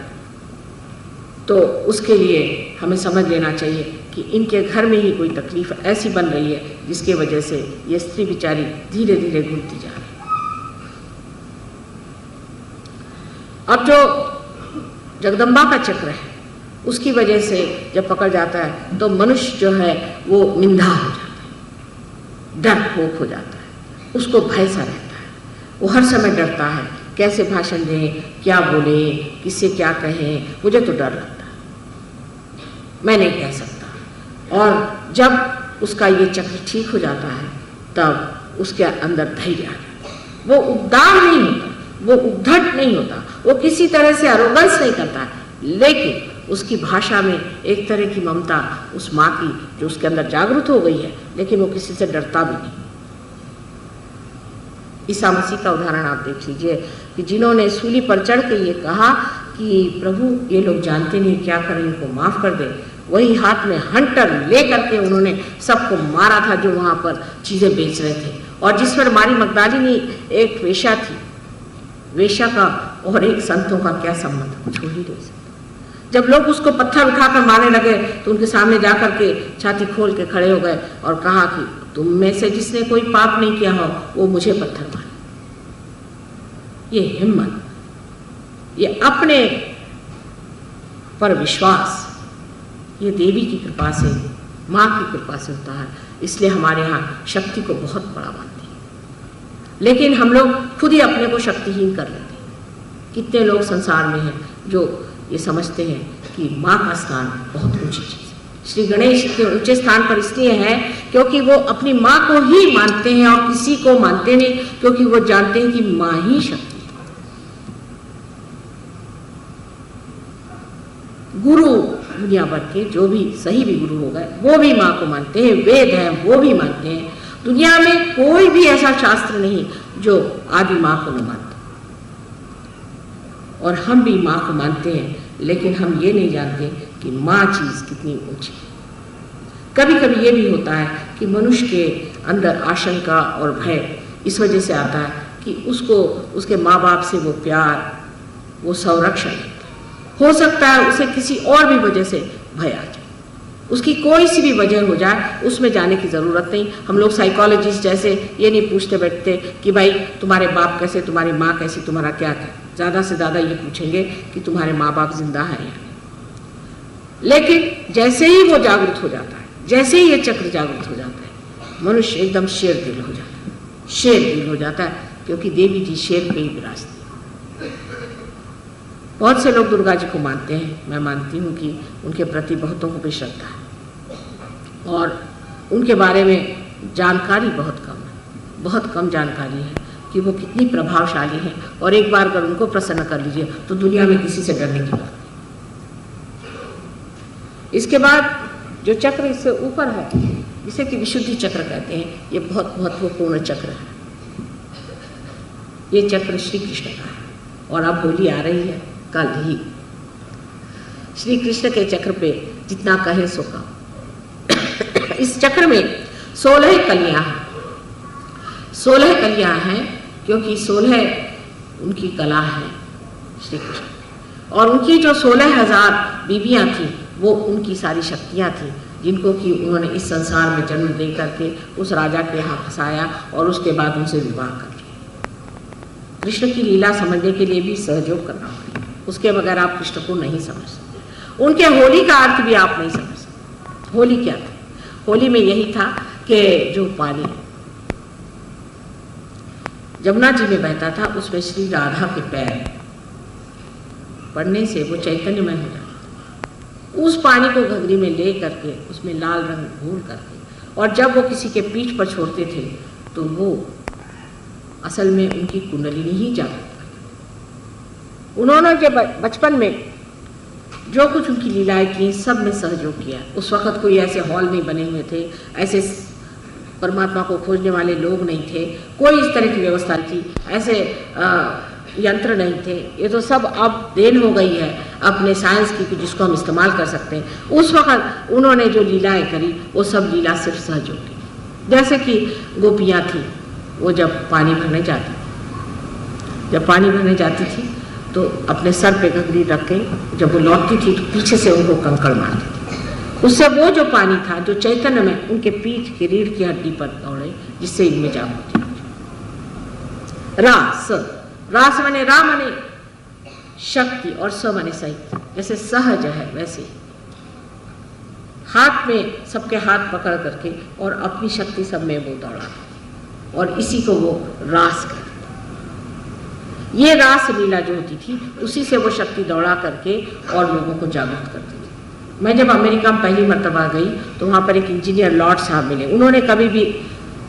तो उसके लिए हमें समझ लेना चाहिए कि इनके घर में ही कोई तकलीफ ऐसी बन रही है जिसके वजह से ये स्त्री बेचारी धीरे धीरे घूमती जा रही है। अब जो जगदम्बा का चक्र है उसकी वजह से जब पकड़ जाता है तो मनुष्य जो है वो निंदा हो जाता है, डरपोक हो जाता है, उसको भय सा रहता है, वो हर समय डरता है कैसे भाषण दें, क्या बोले, किससे क्या कहें, मुझे तो डर लगता है, मैं नहीं कह सकता। और जब उसका ये चक्र ठीक हो जाता है तब उसके अंदर धैर्य आ जाता है, वो उद्दाम नहीं होता, वो उद्धट नहीं होता, वो किसी तरह से अरोगंस नहीं करता, लेकिन उसकी भाषा में एक तरह की ममता उस माँ की जो उसके अंदर जागृत हो गई है, लेकिन वो किसी से डरता भी नहीं। ईसा मसीह का उदाहरण आप देख लीजिए कि जिन्होंने सूली पर चढ़ के ये कहा कि प्रभु ये लोग जानते नहीं क्या करें, इनको माफ कर दे, वही हाथ में हंटर ले करके उन्होंने सबको मारा था जो वहां पर चीजें बेच रहे थे। और जिस पर मारी मगदलिनी एक वेश्या थी, वेश्या का और एक संतों का क्या संबंध, कुछ हो ही नहीं सकता। जब लोग उसको पत्थर उठाकर मारने लगे तो उनके सामने जाकर के छाती खोल के खड़े हो गए और कहा कि तुम में से जिसने कोई पाप नहीं किया हो वो मुझे पत्थर मारे। ये हिम्मत, ये अपने पर विश्वास, ये देवी की कृपा से, माँ की कृपा से होता है। इसलिए हमारे यहाँ शक्ति को बहुत बड़ा मानते हैं, लेकिन हम लोग खुद ही अपने को शक्तिहीन कर लेते हैं। कितने लोग संसार में हैं जो ये समझते हैं कि माँ का स्थान बहुत ऊंची चीज है। श्री गणेश के ऊंचे स्थान पर इसलिए है क्योंकि वो अपनी माँ को ही मानते हैं और किसी को मानते नहीं, क्योंकि वो जानते हैं कि माँ ही शक्ति है। गुरु दुनिया भर के जो भी सही भी गुरु हो गए वो भी माँ को मानते हैं, वेद है वो भी मानते हैं। दुनिया में कोई भी ऐसा शास्त्र नहीं जो आदि माँ को न मानता। और हम भी माँ को मानते हैं, लेकिन हम ये नहीं जानते कि माँ चीज कितनी ऊंची है। कभी कभी ये भी होता है कि मनुष्य के अंदर आशंका और भय इस वजह से आता है कि उसको उसके माँ बाप से वो प्यार, वो संरक्षण हो सकता है उसे किसी और भी वजह से भय आ जाए, उसकी कोई सी भी वजह हो जाए, उसमें जाने की ज़रूरत नहीं। हम लोग साइकोलॉजिस्ट जैसे ये नहीं पूछते बैठते कि भाई तुम्हारे बाप कैसे, तुम्हारी माँ कैसी, तुम्हारा क्या है। ज़्यादा से ज़्यादा ये पूछेंगे कि तुम्हारे माँ बाप जिंदा हैं या नहीं। लेकिन जैसे ही वो जागृत हो जाता है, जैसे ही ये चक्र जागृत हो जाता है, मनुष्य एकदम शेर दिल हो जाता है, शेर दिल हो जाता है, क्योंकि देवी जी शेर पे ही विराजती है। बहुत से लोग दुर्गा जी को मानते हैं, मैं मानती हूँ कि उनके प्रति बहुतों को भी श्रद्धा है और उनके बारे में जानकारी बहुत कम है, बहुत कम जानकारी है कि वो कितनी प्रभावशाली हैं। और एक बार अगर उनको प्रसन्न कर लीजिए तो दुनिया में किसी से डरने की बात नहीं। इसके बाद जो चक्र इससे ऊपर है, जिसे कि विशुद्धि चक्र कहते हैं, ये बहुत महत्वपूर्ण चक्र है। ये चक्र श्री कृष्ण का है और अब होली आ रही है कल ही। श्री कृष्ण के चक्र पे जितना कहे सो कम। इस चक्र में 16 कलियां हैं, 16 कलियां हैं क्योंकि 16 उनकी कला है श्री कृष्ण। और उनकी जो 16,000 बीबियां थी वो उनकी सारी शक्तियां थी, जिनको कि उन्होंने इस संसार में जन्म दे करके उस राजा के यहाँ फंसाया और उसके बाद उनसे विवाह कर लिया। कृष्ण की लीला समझने के लिए भी सहयोग करना पड़ेगा, उसके बगैर आप कृष्ण को नहीं समझ सकते। उनके होली का अर्थ भी आप नहीं समझ सकते। होली क्या था? होली में यही था कि जो पानी जमुना जी में बहता था उसमें श्री राधा के पैर पड़ने से वो चैतन्यमय हो जाता। उस पानी को घघरी में ले करके उसमें लाल रंग घोल करके और जब वो किसी के पीठ पर छोड़ते थे तो वो असल में उनकी कुंडलिनी ही जागृत करती। उन्होंने जब बचपन में जो कुछ उनकी लीलाएं की सब में सहयोग किया। उस वक़्त कोई ऐसे हॉल नहीं बने हुए थे, ऐसे परमात्मा को खोजने वाले लोग नहीं थे, कोई इस तरह की व्यवस्था थी, ऐसे यंत्र नहीं थे। ये तो सब अब देन हो गई है अपने साइंस की, जिसको हम इस्तेमाल कर सकते हैं। उस वक़्त उन्होंने जो लीलाएं करी वो सब लीला सिर्फ सहयोग की। जैसे कि गोपियाँ थी, वो जब पानी भरने जाती थी तो अपने सर पे घघरी रख के जब वो लौटती थी तो पीछे से उनको कंकड़ मारती थी। उससे वो जो पानी था जो चैतन्य में उनके पीठ की रीढ़ की हड्डी पर दौड़े, जिससे इनमें जागृति होती। रास माने रा माने शक्ति और स माने सहित। जैसे सहज है वैसे हाथ में सबके हाथ पकड़ करके और अपनी शक्ति सब में वो दौड़ा, और इसी को वो रास कहते। ये रास लीला जो होती थी उसी से वो शक्ति दौड़ा करके और लोगों को जागृत करती थी। मैं जब अमेरिका में पहली मर्तबा गई तो वहाँ पर एक इंजीनियर लॉर्ड साहब मिले। उन्होंने कभी भी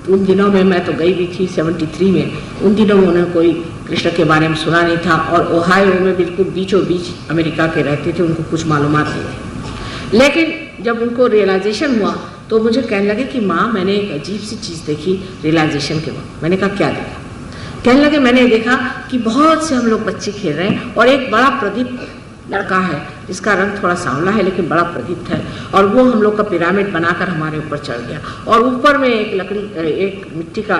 उन दिनों में, मैं तो गई भी थी 73 में, उन दिनों में उन्होंने कोई कृष्ण के बारे में सुना नहीं था, और ओहायो में बिल्कुल बीचों बीच अमेरिका के रहते थे, उनको कुछ मालूमात नहीं थी। लेकिन जब उनको रियलाइजेशन हुआ तो मुझे कहने लगे कि माँ मैंने एक अजीब सी चीज़ देखी रियलाइजेशन के वक्त। मैंने कहा क्या देखा? कहने लगे मैंने देखा कि बहुत से हम लोग बच्चे खेल रहे हैं और एक बड़ा प्रदीप लड़का है जिसका रंग थोड़ा सांवला है लेकिन बड़ा प्रदीप्त है, और वो हम लोग का पिरामिड बनाकर हमारे ऊपर चढ़ गया, और ऊपर में एक लकड़ी, एक मिट्टी का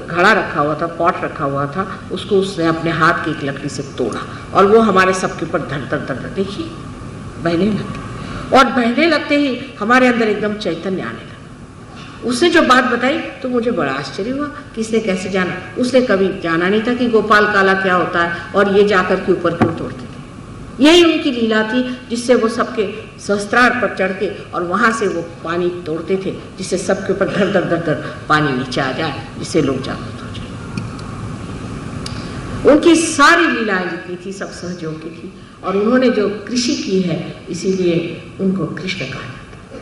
घड़ा रखा हुआ था, पॉट रखा हुआ था, उसको उसने अपने हाथ की एक लकड़ी से तोड़ा और वो हमारे सबके ऊपर धड़ धड़ धड़ देखिए बहने लगते, और बहने लगते ही हमारे अंदर एकदम चैतन्य आने लगा। उसने जो बात बताई तो मुझे बड़ा आश्चर्य हुआ कि इसने कैसे जाना। उसने कभी जाना नहीं था कि गोपाल काला क्या होता है और ये जाकर के ऊपर क्यों तोड़ते थे। यही उनकी लीला थी जिससे वो सबके सहस्त्रार पर चढ़ के और वहां से वो पानी तोड़ते थे, जिससे सबके ऊपर धर धर धर धर पानी नीचे आ जाए, जिससे लोग जागृत हो जाए। उनकी सारी लीलाएं जितनी थी सब सहयोग की थी, और उन्होंने जो कृषि की है इसीलिए उनको कृष्ण कहा जाता है।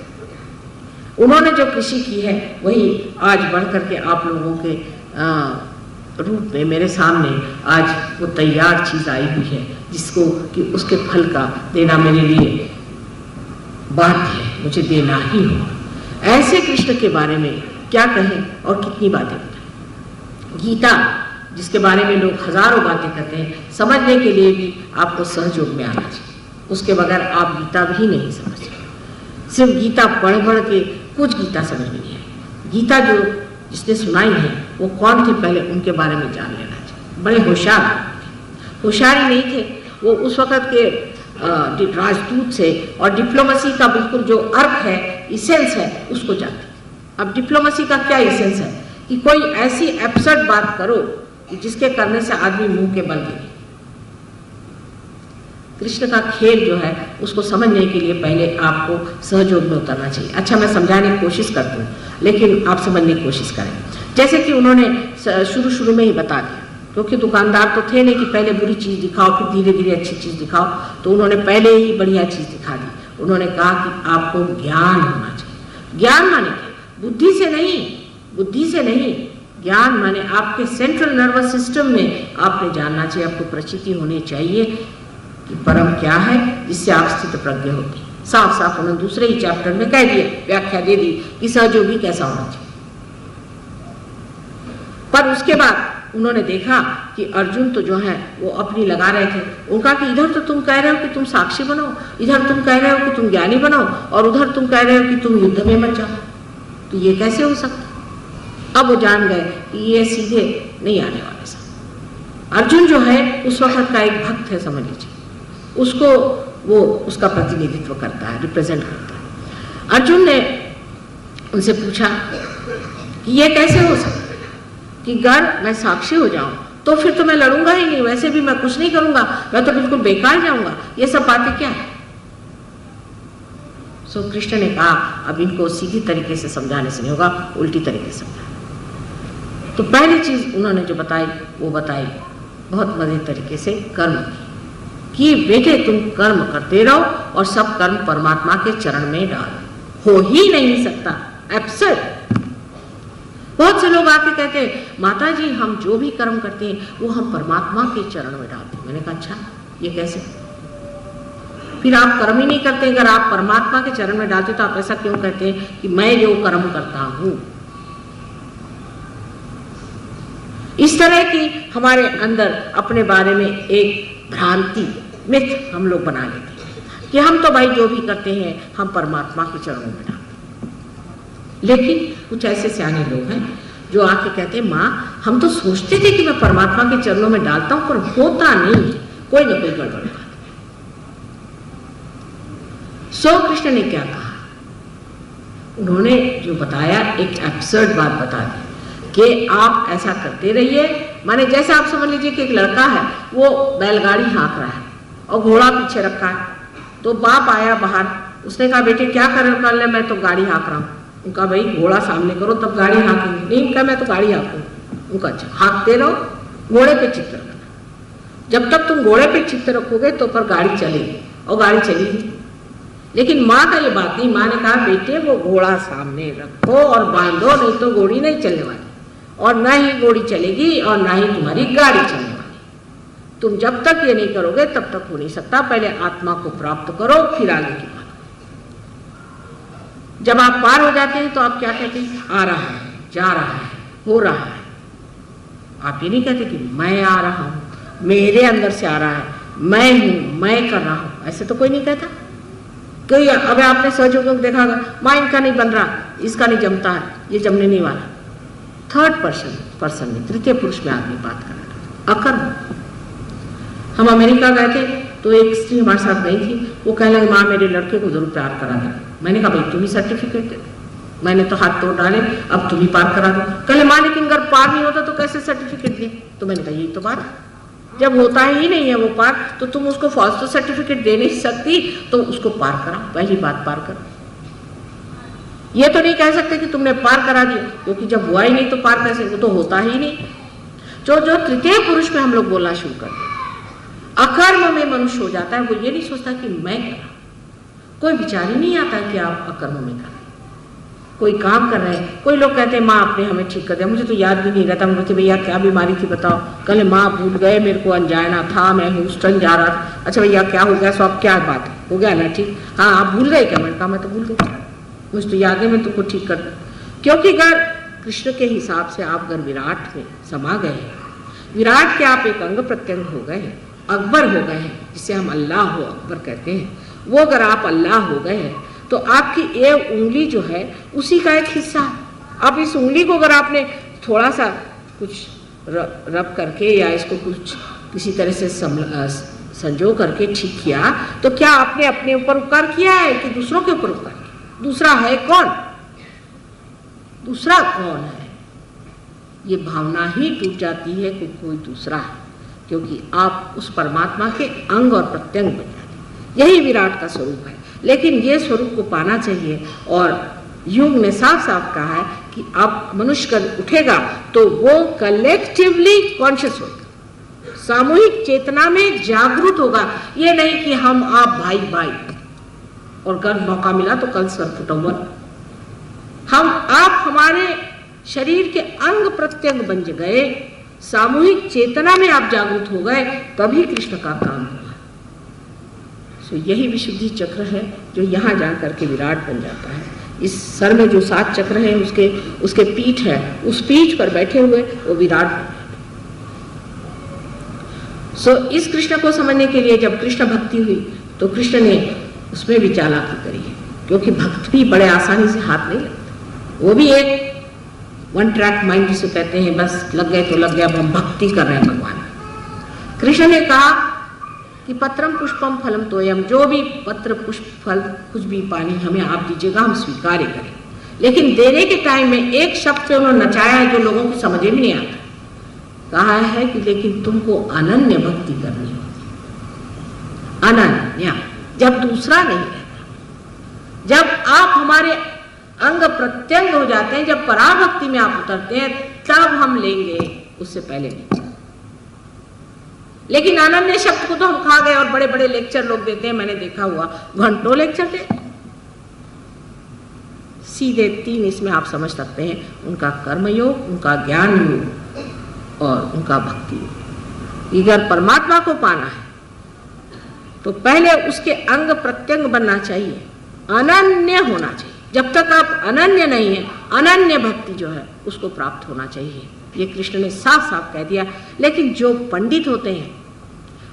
उन्होंने जो कृषि की है वही आज बढ़ करके आप लोगों के रूप में मेरे सामने आज वो तैयार चीज आई हुई है, जिसको कि उसके फल का देना मेरे लिए बाध्य है, मुझे देना ही होगा। ऐसे कृष्ण के बारे में क्या कहें और कितनी बातें बताएं। गीता जिसके बारे में लोग हजारों बातें करते हैं, समझने के लिए भी आपको सहयोग में आना चाहिए, उसके बगैर आप गीता भी नहीं समझ सकते। सिर्फ गीता पढ़ पढ़ के कुछ गीता समझ में नहीं है। गीता जो जिसने सुनाई है वो कौन थे पहले उनके बारे में जान लेना चाहिए। बड़े होशियार थे, होशियारी नहीं थे वो उस वक़्त के राजदूत से, और डिप्लोमेसी का बिल्कुल जो अर्थ है, इसेंस है, उसको जानते। अब डिप्लोमेसी का क्या इसेंस है कि कोई ऐसी एब्सर्ड बात करो जिसके करने से आदमी मुंह के बल गिरे। कृष्ण का खेल जो है उसको समझने के लिए पहले आपको सहयोग में उतरना चाहिए। अच्छा मैं समझाने की कोशिश करती हूँ लेकिन आप समझने की कोशिश करें। जैसे कि उन्होंने शुरू में ही बता दिया, क्योंकि दुकानदार तो थे नहीं कि पहले बुरी चीज़ दिखाओ फिर धीरे धीरे अच्छी चीज़ दिखाओ, तो उन्होंने पहले ही बढ़िया चीज़ दिखा दी। उन्होंने कहा कि आपको ज्ञान होना चाहिए। ज्ञान माने क्या? बुद्धि से नहीं, बुद्धि से नहीं, ज्ञान माने आपके सेंट्रल नर्वस सिस्टम में आपने जानना चाहिए, आपको प्रचिति होनी चाहिए कि परम क्या है, जिससे आप स्थित प्रज्ञ होगी। साफ साफ उन्होंने दूसरे ही चैप्टर में कह दिया, व्याख्या दे दी कि सहयोगी कैसा होना चाहिए। पर उसके बाद उन्होंने देखा कि अर्जुन तो जो है वो अपनी लगा रहे थे। उनका कि इधर तो तुम कह रहे हो कि तुम साक्षी बनो, इधर तुम कह रहे हो कि तुम ज्ञानी बनो, और उधर तुम कह रहे हो कि तुम युद्ध में मत जाओ, तो ये कैसे हो सकता। अब वो जान गए कि ये सीधे नहीं आने वाले सब। अर्जुन जो है उस वक्त का एक भक्त है, समझ लीजिए, उसको वो उसका प्रतिनिधित्व करता है, रिप्रेजेंट करता है। अर्जुन ने उनसे पूछा कि ये कैसे हो सकता कि अगर मैं साक्षी हो जाऊं तो फिर तो मैं लड़ूंगा ही नहीं, वैसे भी मैं कुछ नहीं करूंगा, मैं तो बिल्कुल बेकार जाऊंगा, ये सब बातें क्या है। सो कृष्ण ने कहा अब इनको सीधी तरीके से समझाने से नहीं होगा, उल्टी तरीके से समझाना। तो पहली चीज उन्होंने जो बताई वो बताई बहुत मजेदार तरीके से, कर्म कि बेटे तुम कर्म करते रहो और सब कर्म परमात्मा के चरण में डालो। हो ही नहीं सकता, एब्सर्ड। बहुत से लोग आके कहते हैं माता जी हम जो भी कर्म करते हैं वो हम परमात्मा के चरण में डालते हैं। मैंने कहा अच्छा ये कैसे? फिर आप कर्म ही नहीं करते, अगर आप परमात्मा के चरण में डालते तो आप ऐसा क्यों कहते हैं कि मैं जो कर्म करता हूं। इस तरह की हमारे अंदर अपने बारे में एक भ्रांति, मिथ हम लोग बना लेते हैं कि हम तो भाई जो भी करते हैं हम परमात्मा के चरणों में डालते हैं। लेकिन कुछ ऐसे सियाने लोग हैं जो आके कहते हैं माँ हम तो सोचते थे कि मैं परमात्मा के चरणों में डालता हूं, पर होता नहीं, कोई ना कोई गड़बड़ बात। सो कृष्ण ने क्या कहा, उन्होंने जो बताया एक एब्सर्ड बात बता दी कि आप ऐसा करते रहिए। माने जैसे आप समझ लीजिए कि एक लड़का है, वो बैलगाड़ी हाँक रहा है और घोड़ा पीछे रखा है, तो बाप आया बाहर, उसने कहा बेटे क्या कर रहे हो? कहा मैं तो गाड़ी हाँक रहा हूँ। उनका भाई घोड़ा सामने करो तब गाड़ी हाँकेंगे। नहीं, कहा मैं तो गाड़ी हाँकूंगा। उनका अच्छा हाँकते रहो, घोड़े पे चित्त रखना। जब तक तुम घोड़े पे चित्त रखोगे तो पर गाड़ी चलेगी, और गाड़ी चलेगी। लेकिन माँ का ये बात नहीं, माँ ने कहा बेटे वो घोड़ा सामने रखो और बांधो, नहीं तो घोड़ी नहीं चलने वाली, और ना ही घोड़ी चलेगी और ना ही तुम्हारी गाड़ी चलने वाली। तुम जब तक ये नहीं करोगे तब तक हो नहीं सकता। पहले आत्मा को प्राप्त करो, फिर आगे की बात। जब आप पार हो जाते हैं तो आप क्या कहते हैं? आ रहा है, जा रहा है, हो रहा है। आप ये नहीं कहते कि मैं आ रहा हूं, मेरे अंदर से आ रहा है, मैं हूं, मैं कर रहा हूं। ऐसे तो कोई नहीं कहता। कोई अब आपने सहयोग को देखा होगा, माँ इनका नहीं बन रहा, इसका नहीं जमता है, ये जमने नहीं वाला। थर्ड पर्सन में, तृतीय पुरुष में आदमी बात कर रहा था, अकर्म। हम अमेरिका गए थे तो एक स्त्री हमारे साथ गई थी, वो कहने लगी माँ मेरे लड़के को जरूर प्यार करा दो। मैंने कहा भाई तुम ही सर्टिफिकेट दे। मैंने तो हाथ तोड़ डाले, अब तुम ही पार करा दो। कहले माँ लेकिन अगर पार नहीं होता तो कैसे सर्टिफिकेट दे? तो मैंने कहा यही तो बात, जब होता ही नहीं है वो पार, तो तुम उसको फर्स्ट सर्टिफिकेट दे नहीं सकती, तो उसको पार कराओ, पहली बात पार करो। ये तो नहीं कह सकते कि तुमने पार करा दिया, क्योंकि जब हुआ ही नहीं तो पार कैसे? वो तो होता ही नहीं। जो तृतीय पुरुष में हम लोग बोलना शुरू करते हैं, अकर्म में मनुष्य हो जाता है। वो ये नहीं सोचता कि मैं करा, कोई विचार ही नहीं आता कि आप अकर्म में कर रहे, कोई काम कर रहे हैं। कोई लोग कहते हैं माँ आपने हमें ठीक कर दिया, मुझे तो याद भी नहीं रहता। मुझे भैया क्या बीमारी थी बताओ? कल माँ भूल गए, मेरे को अनजाना था, मैं ह्यूस्टन जा रहा था। अच्छा भैया क्या हो गया? सो अब क्या बात है, हो गया ना ठीक? हाँ आप भूल गए क्या? मैंने कहा मैं तो भूल गई, मुझे तो याद है, मैं तुमको ठीक कर दूँ। क्योंकि अगर कृष्ण के हिसाब से आप अगर विराट में समा गए, विराट के आप एक अंग प्रत्यंग हो गए हैं, अकबर हो गए हैं, जिसे हम अल्लाह हो अकबर कहते हैं, वो अगर आप अल्लाह हो गए हैं तो आपकी ये उंगली जो है उसी का एक हिस्सा है। अब इस उंगली को अगर आपने थोड़ा सा कुछ रब करके या इसको कुछ किसी तरह से संजो करके ठीक किया, तो क्या आपने अपने ऊपर उपकार किया है कि दूसरों के ऊपर उपकार किया? दूसरा है कौन? दूसरा कौन है? ये भावना ही टूट जाती है कि कोई दूसरा है, क्योंकि आप उस परमात्मा के अंग और प्रत्यंग बन जाते हैं। यही विराट का स्वरूप है। लेकिन ये स्वरूप को पाना चाहिए, और युग ने साफ साफ कहा है कि अब मनुष्य कल उठेगा तो वो कलेक्टिवली कॉन्शियस होगा, सामूहिक चेतना में जागरूक होगा। ये नहीं कि हम आप भाई भाई, और कल मौका मिला तो कल सर फुटम्बर। हम आप हमारे शरीर के अंग प्रत्यंग बन गए, सामूहिक चेतना में आप जागरूक हो गए, तभी कृष्ण का काम हुआ। तो यही विशुद्धि चक्र है जो यहाँ जा करके विराट बन जाता है। इस सर में जो 7 चक्र है उसके पीठ है, उस पीठ पर बैठे हुए वो विराट बन जाता है। इस कृष्ण को समझने के लिए जब कृष्ण भक्ति हुई तो कृष्ण ने उसमें भी चालाकी करी है, क्योंकि भक्त भी बड़े आसानी से हाथ नहीं लगते। वो भी एक वन ट्रैक माइंड जिसे कहते हैं, बस लग गए तो लग गया, अब हम भक्ति कर रहे हैं भगवान। कृष्ण ने कहा कि पत्रम पुष्पम फलम तोयम, जो भी पत्र पुष्प फल कुछ भी पानी हमें आप दीजिएगा, हम स्वीकार करें। लेकिन देने के टाइम में एक शब्द से उन्होंने नचाया है जो लोगों को समझ में नहीं आता। कहा है कि लेकिन तुमको अनन्य भक्ति करनी होगी, अनन्य, जब दूसरा नहीं रहता, जब आप हमारे अंग प्रत्यंग हो जाते हैं, जब पराभक्ति में आप उतरते हैं, तब हम लेंगे, उससे पहले नहीं। लेकिन अनन्य शब्द को तो हम खा गए, और बड़े बड़े लेक्चर लोग देते हैं, मैंने देखा हुआ, घंटों लेक्चर दे। सीधे 3 इसमें आप समझ सकते हैं, उनका कर्मयोग, उनका ज्ञान योग और उनका भक्ति योग। अगर परमात्मा को पाना है तो पहले उसके अंग प्रत्यंग बनना चाहिए, अनन्य होना चाहिए। जब तक आप अनन्य नहीं है, अनन्य भक्ति जो है उसको प्राप्त होना चाहिए। ये कृष्ण ने साफ साफ कह दिया। लेकिन जो पंडित होते हैं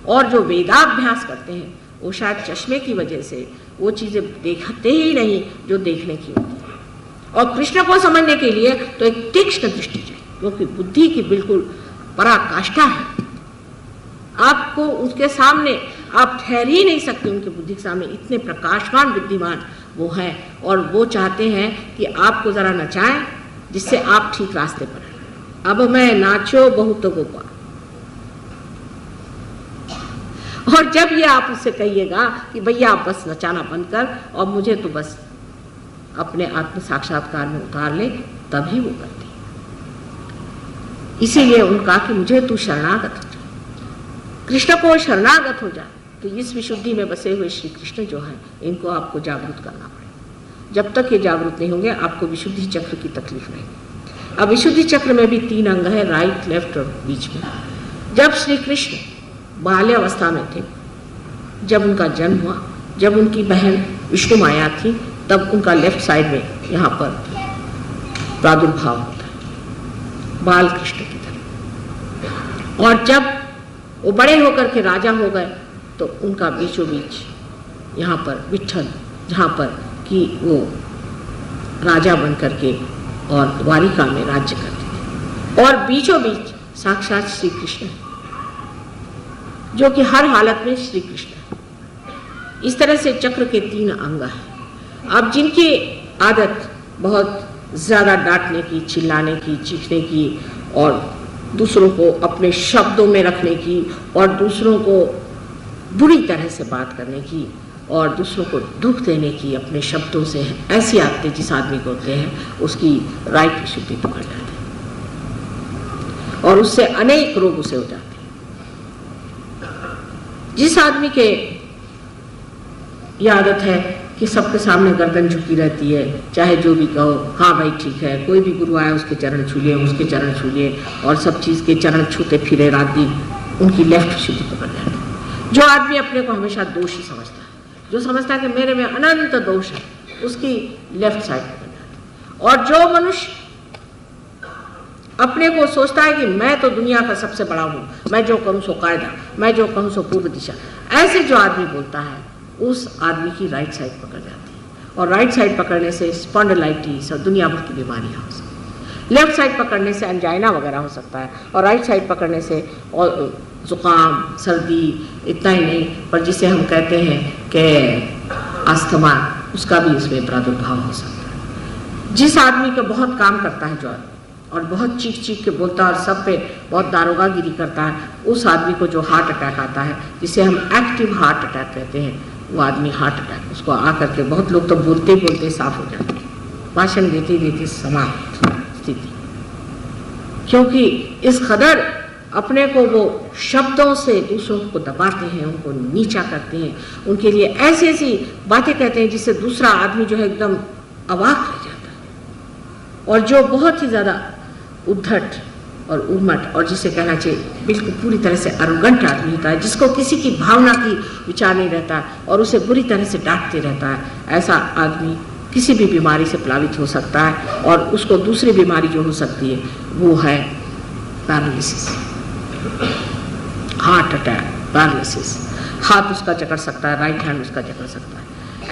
और जो वेदाभ्यास करते हैं, वो शायद चश्मे की वजह से वो चीजें देखते ही नहीं जो देखने की होती है। और कृष्ण को समझने के लिए तो एक तीक्ष्ण दृष्टि चाहिए, क्योंकि बुद्धि की बिल्कुल पराकाष्ठा है। आपको उसके सामने आप ठहर ही नहीं सकते, उनके बुद्धि के सामने। इतने प्रकाशमान बुद्धिमान वो हैं, और वो चाहते हैं कि आपको ज़रा नचाएं जिससे आप ठीक रास्ते पर आए। अब मैं नाचो बहुत गोपाल। और जब ये आप उससे कहिएगा कि भैया आप बस नचाना बंद कर और मुझे तो बस अपने आत्म साक्षात्कार में उतार ले, तभी वो करती है। इसीलिए उनका कि मुझे तू शरणागत हो जा, कृष्ण को शरणागत हो जा। तो इस विशुद्धि में बसे हुए श्री कृष्ण जो हैं, इनको आपको जागरूक करना पड़ेगा। जब तक ये जागरूक नहीं होंगे आपको विशुद्धि चक्र की तकलीफ रहेगी। अब विशुद्धि चक्र में भी 3 अंग है, राइट, लेफ्ट और बीच में। जब श्री कृष्ण बाल्यावस्था में थे, जब उनका जन्म हुआ, जब उनकी बहन विष्णु माया थी, तब उनका लेफ्ट साइड में यहाँ पर प्रादुर्भाव होता है बाल कृष्ण की तरह। और जब वो बड़े होकर के राजा हो गए तो उनका बीचों बीच यहाँ पर विट्ठल, जहाँ पर कि वो राजा बन करके और द्वारिका में राज्य करते थे, और बीचों बीच साक्षात श्री कृष्ण जो कि हर हालत में श्री कृष्ण है। इस तरह से चक्र के 3 अंग हैं। अब जिनकी आदत बहुत ज़्यादा डांटने की, चिल्लाने की, चीखने की, और दूसरों को अपने शब्दों में रखने की, और दूसरों को बुरी तरह से बात करने की, और दूसरों को दुख देने की अपने शब्दों से, ऐसी आदतें जिस आदमी को होते हैं, उसकी राइट विशुद्धि पकड़ जाती है और उससे अनेक रोग उसे हो जाते हैं। जिस आदमी के ये आदत है कि सबके सामने गर्दन झुकी रहती है, चाहे जो भी कहो, हाँ भाई ठीक है, कोई भी गुरु आया उसके चरण छू लिए, उसके चरण छू लिए, और सब चीज़ के चरण छूते फिरे रात दिन, उनकी लेफ्ट विशुद्धि पकड़ जाती है। जो आदमी अपने को हमेशा दोषी समझता है, जो समझता है कि मेरे में अनंत दोष है, उसकी लेफ्ट साइड पकड़ जाती है। और जो मनुष्य अपने को सोचता है कि मैं तो दुनिया का सबसे बड़ा हूँ, मैं जो करूँ सो कायदा, मैं जो कहूँ सो पूर्व दिशा, ऐसे जो आदमी बोलता है, उस आदमी की राइट साइड पकड़ जाती है। और राइट साइड पकड़ने से स्पॉन्डिलाइटिस और दुनिया भर की बीमारियाँ हो सकती है। लेफ्ट साइड पकड़ने से एंजाइना वगैरह हो सकता है, और राइट साइड पकड़ने से और जुकाम, सर्दी, इतना ही नहीं, पर जिसे हम कहते हैं कि अस्थमा, उसका भी इसमें प्रादुर्भाव हो सकता है। जिस आदमी का बहुत काम करता है जो और बहुत चीख चीख के बोलता है और सब पे बहुत दारोगागिरी करता है, उस आदमी को जो हार्ट अटैक आता है, जिसे हम एक्टिव हार्ट अटैक कहते हैं, वो आदमी हार्ट अटैक उसको आकर के, बहुत लोग तो बोलते ही बोलते साफ हो जाते हैं, भाषण देते ही देते समाप्त स्थिति। क्योंकि इस कदर अपने को वो शब्दों से दूसरों को दबाते हैं, उनको नीचा करते हैं, उनके लिए ऐसी ऐसी बातें कहते हैं जिससे दूसरा आदमी जो है एकदम अवाक रह जाता है। और जो बहुत ही ज़्यादा उद्धट और उर्मट, और जिसे कहना चाहिए बिल्कुल पूरी तरह से अरोगेंट आदमी होता है, जिसको किसी की भावना की विचार नहीं रहता और उसे बुरी तरह से डांटते रहता है, ऐसा आदमी किसी भी बीमारी से प्लावित हो सकता है। और उसको दूसरी बीमारी जो हो सकती है वो है पैरालिसिस, हार्ट अटैक, पैरालिसिस। हाथ उसका जकड़ सकता है, राइट हैंड उसका जकड़ सकता है।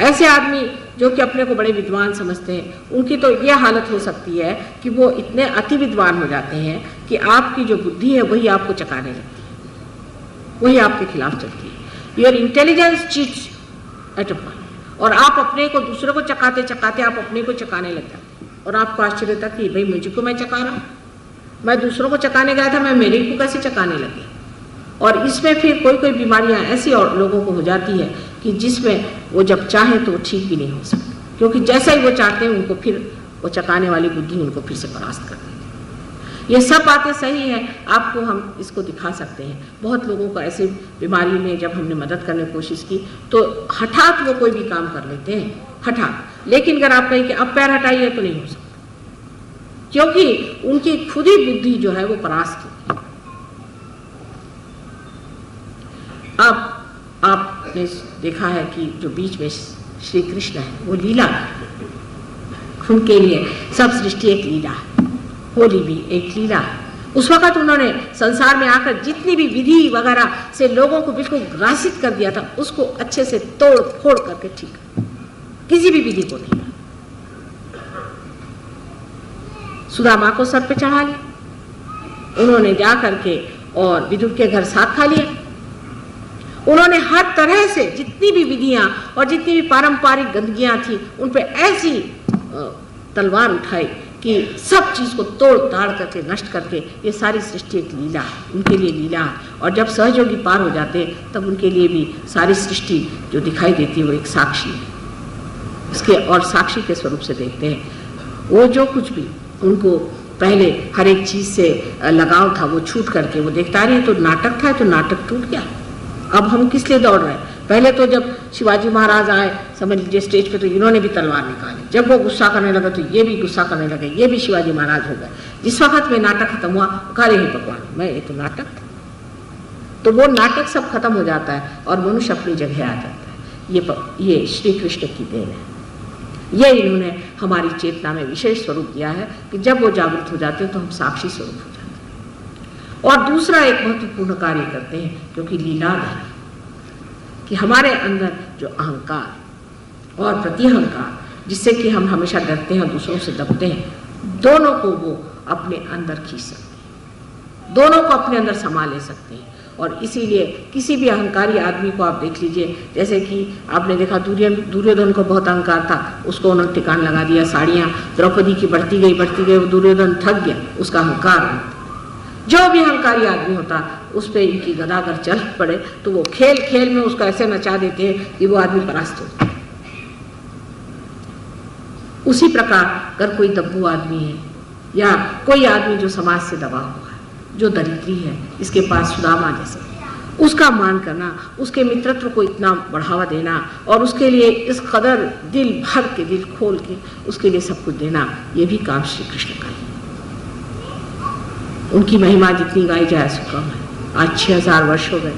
ऐसे आदमी जो कि अपने को बड़े विद्वान समझते हैं, उनकी तो ये हालत हो सकती है कि वो इतने अति विद्वान हो जाते हैं कि आपकी जो बुद्धि है वही आपको चकाने लगती है, वही आपके खिलाफ चलती है। Your intelligence cheats at a point, और आप अपने को दूसरों को चकाते चकाते आप अपने को चकाने लग जाते हैं। और आपको आश्चर्य होता कि भाई मुझे को मैं चका रहा हूँ, मैं दूसरों को चकाने गया था, मैं मेरे को कैसे चकाने लगी। और इसमें फिर कोई कोई बीमारियां ऐसी और लोगों को हो जाती है कि जिसमें वो जब चाहे तो वो ठीक भी नहीं हो सकती, क्योंकि जैसा ही वो चाहते हैं उनको फिर वो चकाने वाली बुद्धि उनको फिर से परास्त कर देती है। ये सब बातें सही हैं, आपको हम इसको दिखा सकते हैं। बहुत लोगों को ऐसे बीमारी में जब हमने मदद करने की कोशिश की तो हठात वो कोई भी काम कर लेते हैं, हठात। लेकिन अगर आप कहें कि अब पैर हटाइए तो नहीं हो सकता, क्योंकि उनकी खुद ही बुद्धि जो है वो परास्त होती है। अब आपने देखा है कि जो बीच में श्री कृष्ण है वो लीला, उनके लिए सब सृष्टि एक लीला है, होली भी एक लीला है। उस वक़्त उन्होंने संसार में आकर जितनी भी विधि वगैरह से लोगों को बिल्कुल ग्रासित कर दिया था, उसको अच्छे से तोड़ फोड़ करके ठीक, किसी भी विधि को नहीं। सुदामा को सर पे चढ़ा लिया उन्होंने, जा करके और विदुर के घर साथ खा लिया, उन्होंने हर तरह से जितनी भी विधियां और जितनी भी पारंपरिक गंदगियां थी उन पर ऐसी तलवार उठाई कि सब चीज को तोड़ ताड़ करके नष्ट करके ये सारी सृष्टि एक लीला उनके लिए लीला। और जब सहयोगी पार हो जाते तब उनके लिए भी सारी सृष्टि जो दिखाई देती है वो एक साक्षी है, इसके और साक्षी के स्वरूप से देखते हैं। वो जो कुछ भी उनको पहले हर एक चीज से लगाव था वो छूट करके वो देखता रही तो नाटक था, तो नाटक टूट गया। अब हम किस लिए दौड़ रहे हैं? पहले तो जब शिवाजी महाराज आए समझ लीजिए स्टेज पे तो इन्होंने भी तलवार निकाली, जब वो गुस्सा करने लगा तो ये भी गुस्सा करने लगे, ये भी शिवाजी महाराज हो गए। जिस वक्त में नाटक खत्म हुआ कह रहे भगवान मैं ये तो नाटक था, तो वो नाटक सब खत्म हो जाता है और मनुष्य अपनी जगह आ जाता है। ये श्री कृष्ण की देन है। ये इन्होंने हमारी चेतना में विशेष स्वरूप दिया है कि जब वो जागृत हो जाते हैं तो हम साक्षी स्वरूप हो जाते हैं। और दूसरा एक महत्वपूर्ण कार्य करते हैं क्योंकि लीलाधर कि हमारे अंदर जो अहंकार और प्रतिअहंकार जिससे कि हम हमेशा डरते हैं दूसरों से दबते हैं, दोनों को वो अपने अंदर खींच सकते हैं, दोनों को अपने अंदर समा ले सकते हैं। और इसीलिए किसी भी अहंकारी आदमी को आप देख लीजिए, जैसे कि आपने देखा दुर्योधन को बहुत अहंकार था, उसको उन्होंने ठिकान लगा दिया, साड़ियाँ द्रौपदी की बढ़ती गई वो दुर्योधन थक गया, उसका अहंकार। जो भी अहंकारी आदमी होता उस पर इनकी गदा अगर चल पड़े तो वो खेल खेल में उसको ऐसे नचा देते हैं कि वो आदमी परास्त हो। उसी प्रकार अगर कोई दब्बू आदमी है या कोई आदमी जो समाज से दबा हुआ है, जो दरिद्री है, इसके पास सुदामा जैसे, उसका मान करना, उसके मित्रत्व को इतना बढ़ावा देना और उसके लिए इस कदर दिल भर के, दिल खोल के उसके लिए सब कुछ देना, ये भी काम श्री कृष्ण का है। उनकी महिमा जितनी गाई जाए सो कम है। आज 6000 वर्ष हो गए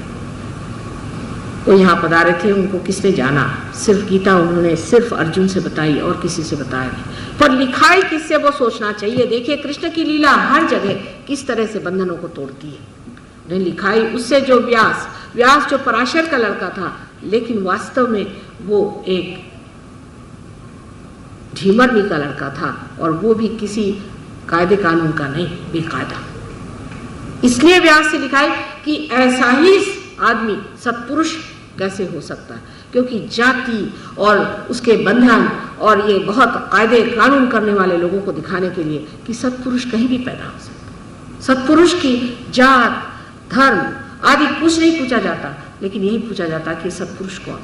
वो यहाँ पधारे थे, उनको किसने जाना? सिर्फ गीता उन्होंने सिर्फ अर्जुन से बताई और किसी से बताया नहीं। पर लिखाई किससे वो सोचना चाहिए। देखिए कृष्ण की लीला हर जगह किस तरह से बंधनों को तोड़ती है। उन्हें लिखाई उससे जो व्यास जो पराशर का लड़का था, लेकिन वास्तव में वो एक ढीमरनी का लड़का था और वो भी किसी कायदे कानून का नहीं, बेकायदा। इसलिए व्यास से लिखाई कि ऐसा ही आदमी सत्पुरुष कैसे हो सकता है, क्योंकि जाति और उसके बंधन और ये बहुत कायदे कानून करने वाले लोगों को दिखाने के लिए कि सत्पुरुष कहीं भी पैदा हो सकता। सत्पुरुष की जात धर्म आदि कुछ नहीं पूछा जाता, लेकिन यही पूछा जाता कि सत्पुरुष कौन।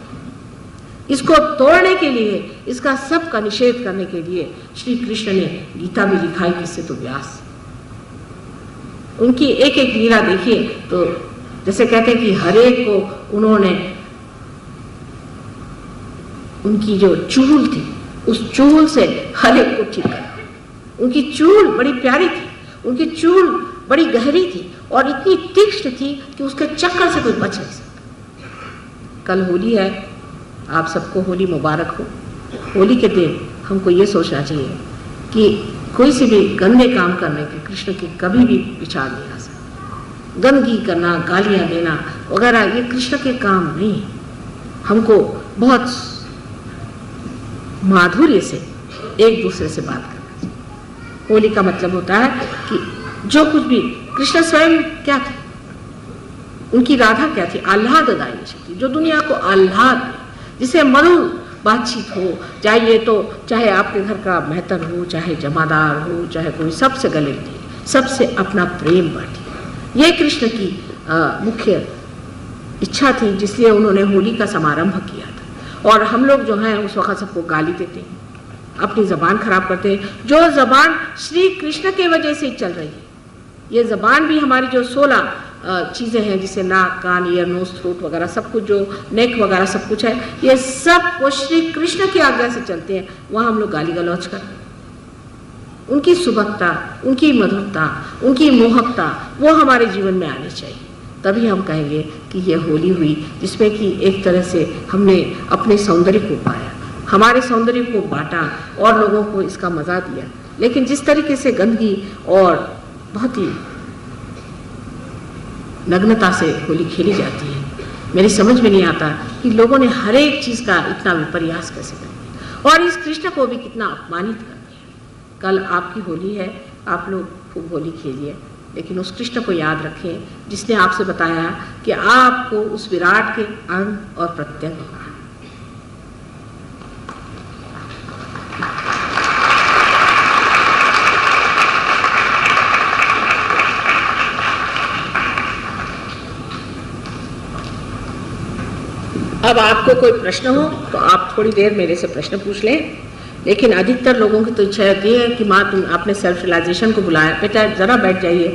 इसको तोड़ने के लिए, इसका सब का निषेध करने के लिए श्री कृष्ण ने गीता भी लिखाई, किससे? तो व्यास। उनकी एक एक लीला देखिए तो जैसे कहते हैं कि हर एक को उन्होंने, उनकी जो चूल थी उस चूल से हर एक को ठीक कर। उनकी चूल बड़ी प्यारी थी, उनकी चूल बड़ी गहरी थी और इतनी तीक्ष्ण थी कि उसके चक्कर से कोई बच नहीं सकता। कल होली है, आप सबको होली मुबारक हो। होली के दिन हमको ये सोचना चाहिए कि कोई से भी गंदे काम करने के कृष्ण के कभी भी विचार नहीं आ सकता। गंदगी करना, गालियां देना वगैरह ये कृष्ण के काम नहीं है। हमको बहुत माधुर्य से एक दूसरे से बात करना चाहिए। होली का मतलब होता है कि जो कुछ भी कृष्ण स्वयं क्या थे, उनकी राधा क्या थी? आह्लाददायी शक्ति, जो दुनिया को आह्लाद, जिसे मधुर बातचीत हो, चाहे आपके घर का मेहतर हो, चाहे जमादार हो, चाहे कोई, सबसे गले मिले, सबसे अपना प्रेम बांटे। ये कृष्ण की मुख्य इच्छा थी, जिसलिए उन्होंने होली का समारंभ किया था। और हम लोग जो हैं उस वक्त सबको गाली देते हैं, अपनी जबान खराब करते हैं, जो जबान श्री कृष्ण के वजह से चल रही है। ये जबान भी हमारी जो 16 चीज़ें हैं, जिसे नाक, कान, ईयर, नोज, थ्रोट वगैरह सब कुछ, जो नेक वगैरह सब कुछ है, ये सब को श्री कृष्ण की आज्ञा से चलते हैं। वहाँ हम लोग गाली गलौज करते हैं। उनकी सुबकता, उनकी मधुरता, उनकी मोहकता वो हमारे जीवन में आनी चाहिए, तभी हम कहेंगे कि ये होली हुई जिसमें कि एक तरह से हमने अपने सौंदर्य को पाया, हमारे सौंदर्य को बांटा और लोगों को इसका मज़ा दिया। लेकिन जिस तरीके से गंदगी और बहुत ही नग्नता से होली खेली जाती है, मेरी समझ में नहीं आता कि लोगों ने हर एक चीज़ का इतना विपर्यास कैसे कर दिया और इस कृष्ण को भी कितना अपमानित कर दिया। कल आपकी होली है, आप लोग खूब होली खेलिए, लेकिन उस कृष्ण को याद रखें जिसने आपसे बताया कि आपको उस विराट के अंग और प्रत्यंग होना। अब आपको कोई प्रश्न हो तो आप थोड़ी देर मेरे से प्रश्न पूछ लें, लेकिन अधिकतर लोगों की तो इच्छा होती है कि माँ तुम आपने सेल्फ रियलाइजेशन को बुलाया, बेटा जरा बैठ जाइए,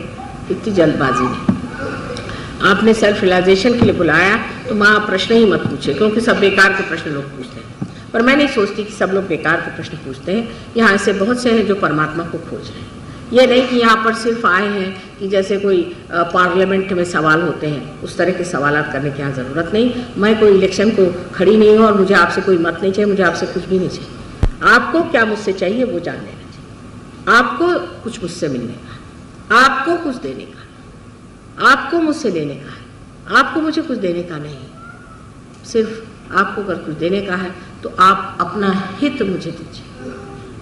इतनी जल्दबाजी नहीं। आपने सेल्फ रियलाइजेशन के लिए बुलाया तो माँ प्रश्न ही मत पूछे, क्योंकि सब बेकार के प्रश्न लोग पूछते हैं। पर मैं नहीं सोचती कि सब लोग बेकार के प्रश्न पूछते हैं। यहाँ ऐसे बहुत से हैं जो परमात्मा को खोज रहे हैं। ये नहीं कि यहाँ पर सिर्फ आए हैं कि जैसे कोई पार्लियामेंट में सवाल होते हैं, उस तरह के सवाल करने की यहाँ ज़रूरत नहीं। मैं कोई इलेक्शन को खड़ी नहीं हूँ और मुझे आपसे कोई मत नहीं चाहिए, मुझे आपसे कुछ भी नहीं चाहिए। आपको क्या मुझसे चाहिए वो जान लेना चाहिए। आपको कुछ मुझसे मिलने का, आपको कुछ देने का, आपको मुझसे लेने का है, आपको मुझे कुछ देने का नहीं। सिर्फ आपको अगर कुछ देने का है तो आप अपना हित मुझे दीजिए,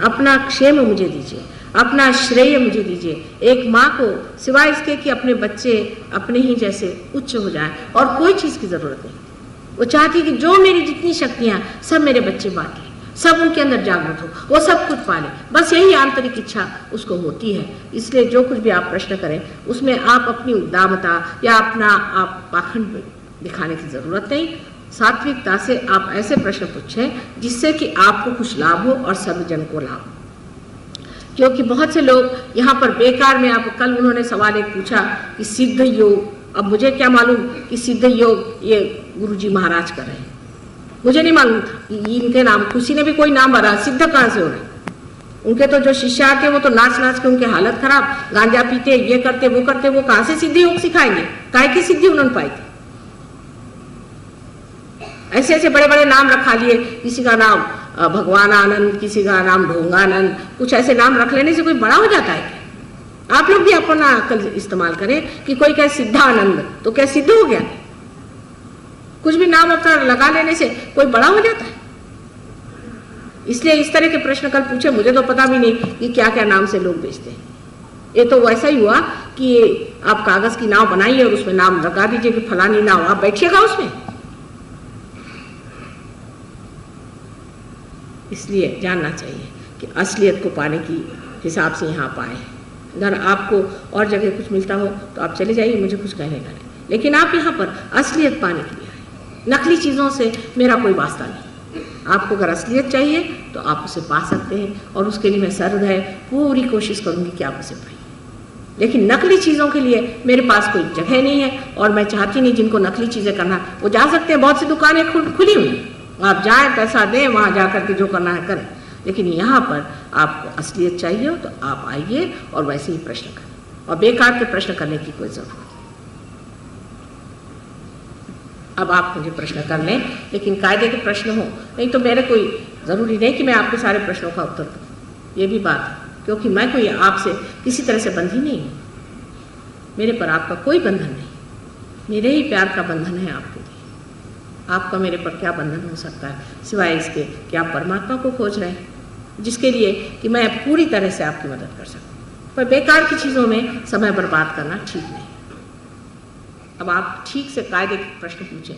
अपना क्षेम मुझे दीजिए, अपना श्रेय मुझे दीजिए। एक माँ को सिवाय इसके कि अपने बच्चे अपने ही जैसे उच्च हो जाए और कोई चीज़ की ज़रूरत नहीं। वो चाहती कि जो मेरी जितनी शक्तियाँ सब मेरे बच्चे बांट लें, सब उनके अंदर जागृत हो, वो सब कुछ पा लें, बस यही आंतरिक इच्छा उसको होती है। इसलिए जो कुछ भी आप प्रश्न करें उसमें आप अपनी उद्दामता या अपना आप पाखंड दिखाने की ज़रूरत नहीं। सात्विकता से आप ऐसे प्रश्न पूछें जिससे कि आपको कुछ लाभ हो और सभी जन को लाभ हो। क्योंकि बहुत से लोग यहाँ पर बेकार में, आप कल उन्होंने सवाल एक पूछा कि सिद्ध योग, अब मुझे क्या मालूम कि सिद्ध योग ये गुरुजी महाराज कर रहे हैं, मुझे नहीं मालूम था। इनके नाम किसी ने भी कोई नाम भरा, सिद्ध कहाँ से हो रहा है? उनके तो जो शिष्य आते वो तो नाच नाच के उनकी हालत खराब, गांजा पीते, ये करते वो करते, वो कहाँ से सिद्ध योग सिखाएंगे? काहे की सिद्धि उन्होंने पाई थी? ऐसे ऐसे बड़े बड़े नाम रखा लिए, किसी का नाम भगवान आनंद, किसी का नाम ढोंगानंद, कुछ ऐसे नाम रख लेने से कोई बड़ा हो जाता है क्या? आप लोग भी अपना अकल इस्तेमाल करें कि कोई कहे सिद्धानंद तो क्या सिद्ध हो गया? कुछ भी नाम अपना लगा लेने से कोई बड़ा हो जाता है? इसलिए इस तरह के प्रश्न कल पूछे, मुझे तो पता भी नहीं कि क्या क्या नाम से लोग बेचते हैं। ये तो वैसा ही हुआ कि आप कागज की नाव बनाइए और उसमें नाम लगा दीजिए कि फलानी नाव, आप बैठिएगा उसमें। इसलिए जानना चाहिए कि असलियत को पाने की हिसाब से यहाँ पाए। अगर आपको और जगह कुछ मिलता हो तो आप चले जाइए, मुझे कुछ कहने का नहीं, लेकिन आप यहाँ पर असलियत पाने के लिए आए। नकली चीज़ों से मेरा कोई वास्ता नहीं। आपको अगर असलियत चाहिए तो आप उसे पा सकते हैं और उसके लिए मैं सहृदय पूरी कोशिश करूँगी कि आप उसे पाइए। लेकिन नकली चीज़ों के लिए मेरे पास कोई जगह नहीं है और मैं चाहती नहीं जिनको नकली चीज़ें करना वो जा सकते हैं। बहुत सी दुकानें खुली हुई हैं, आप जाएं, पैसा दें, वहाँ जा कर के जो करना है करें। लेकिन यहाँ पर आपको असलियत चाहिए हो तो आप आइए और वैसे ही प्रश्न करें, और बेकार के प्रश्न करने की कोई ज़रूरत नहीं। अब आप मुझे प्रश्न कर लें, लेकिन कायदे के प्रश्न हो, नहीं तो मेरे कोई ज़रूरी नहीं कि मैं आपके सारे प्रश्नों का उत्तर दूँ। ये भी बात है, क्योंकि मैं कोई आपसे किसी तरह से बंधी नहीं हूँ। मेरे पर आपका कोई बंधन नहीं, मेरे ही प्यार का बंधन है आपके लिए। आपका मेरे पर क्या बंधन हो सकता है सिवाय इसके कि आप परमात्मा को खोज रहे हैं, जिसके लिए कि मैं पूरी तरह से आपकी मदद कर सकूं। पर बेकार की चीज़ों में समय बर्बाद करना ठीक नहीं। अब आप ठीक से कायदे के प्रश्न पूछें।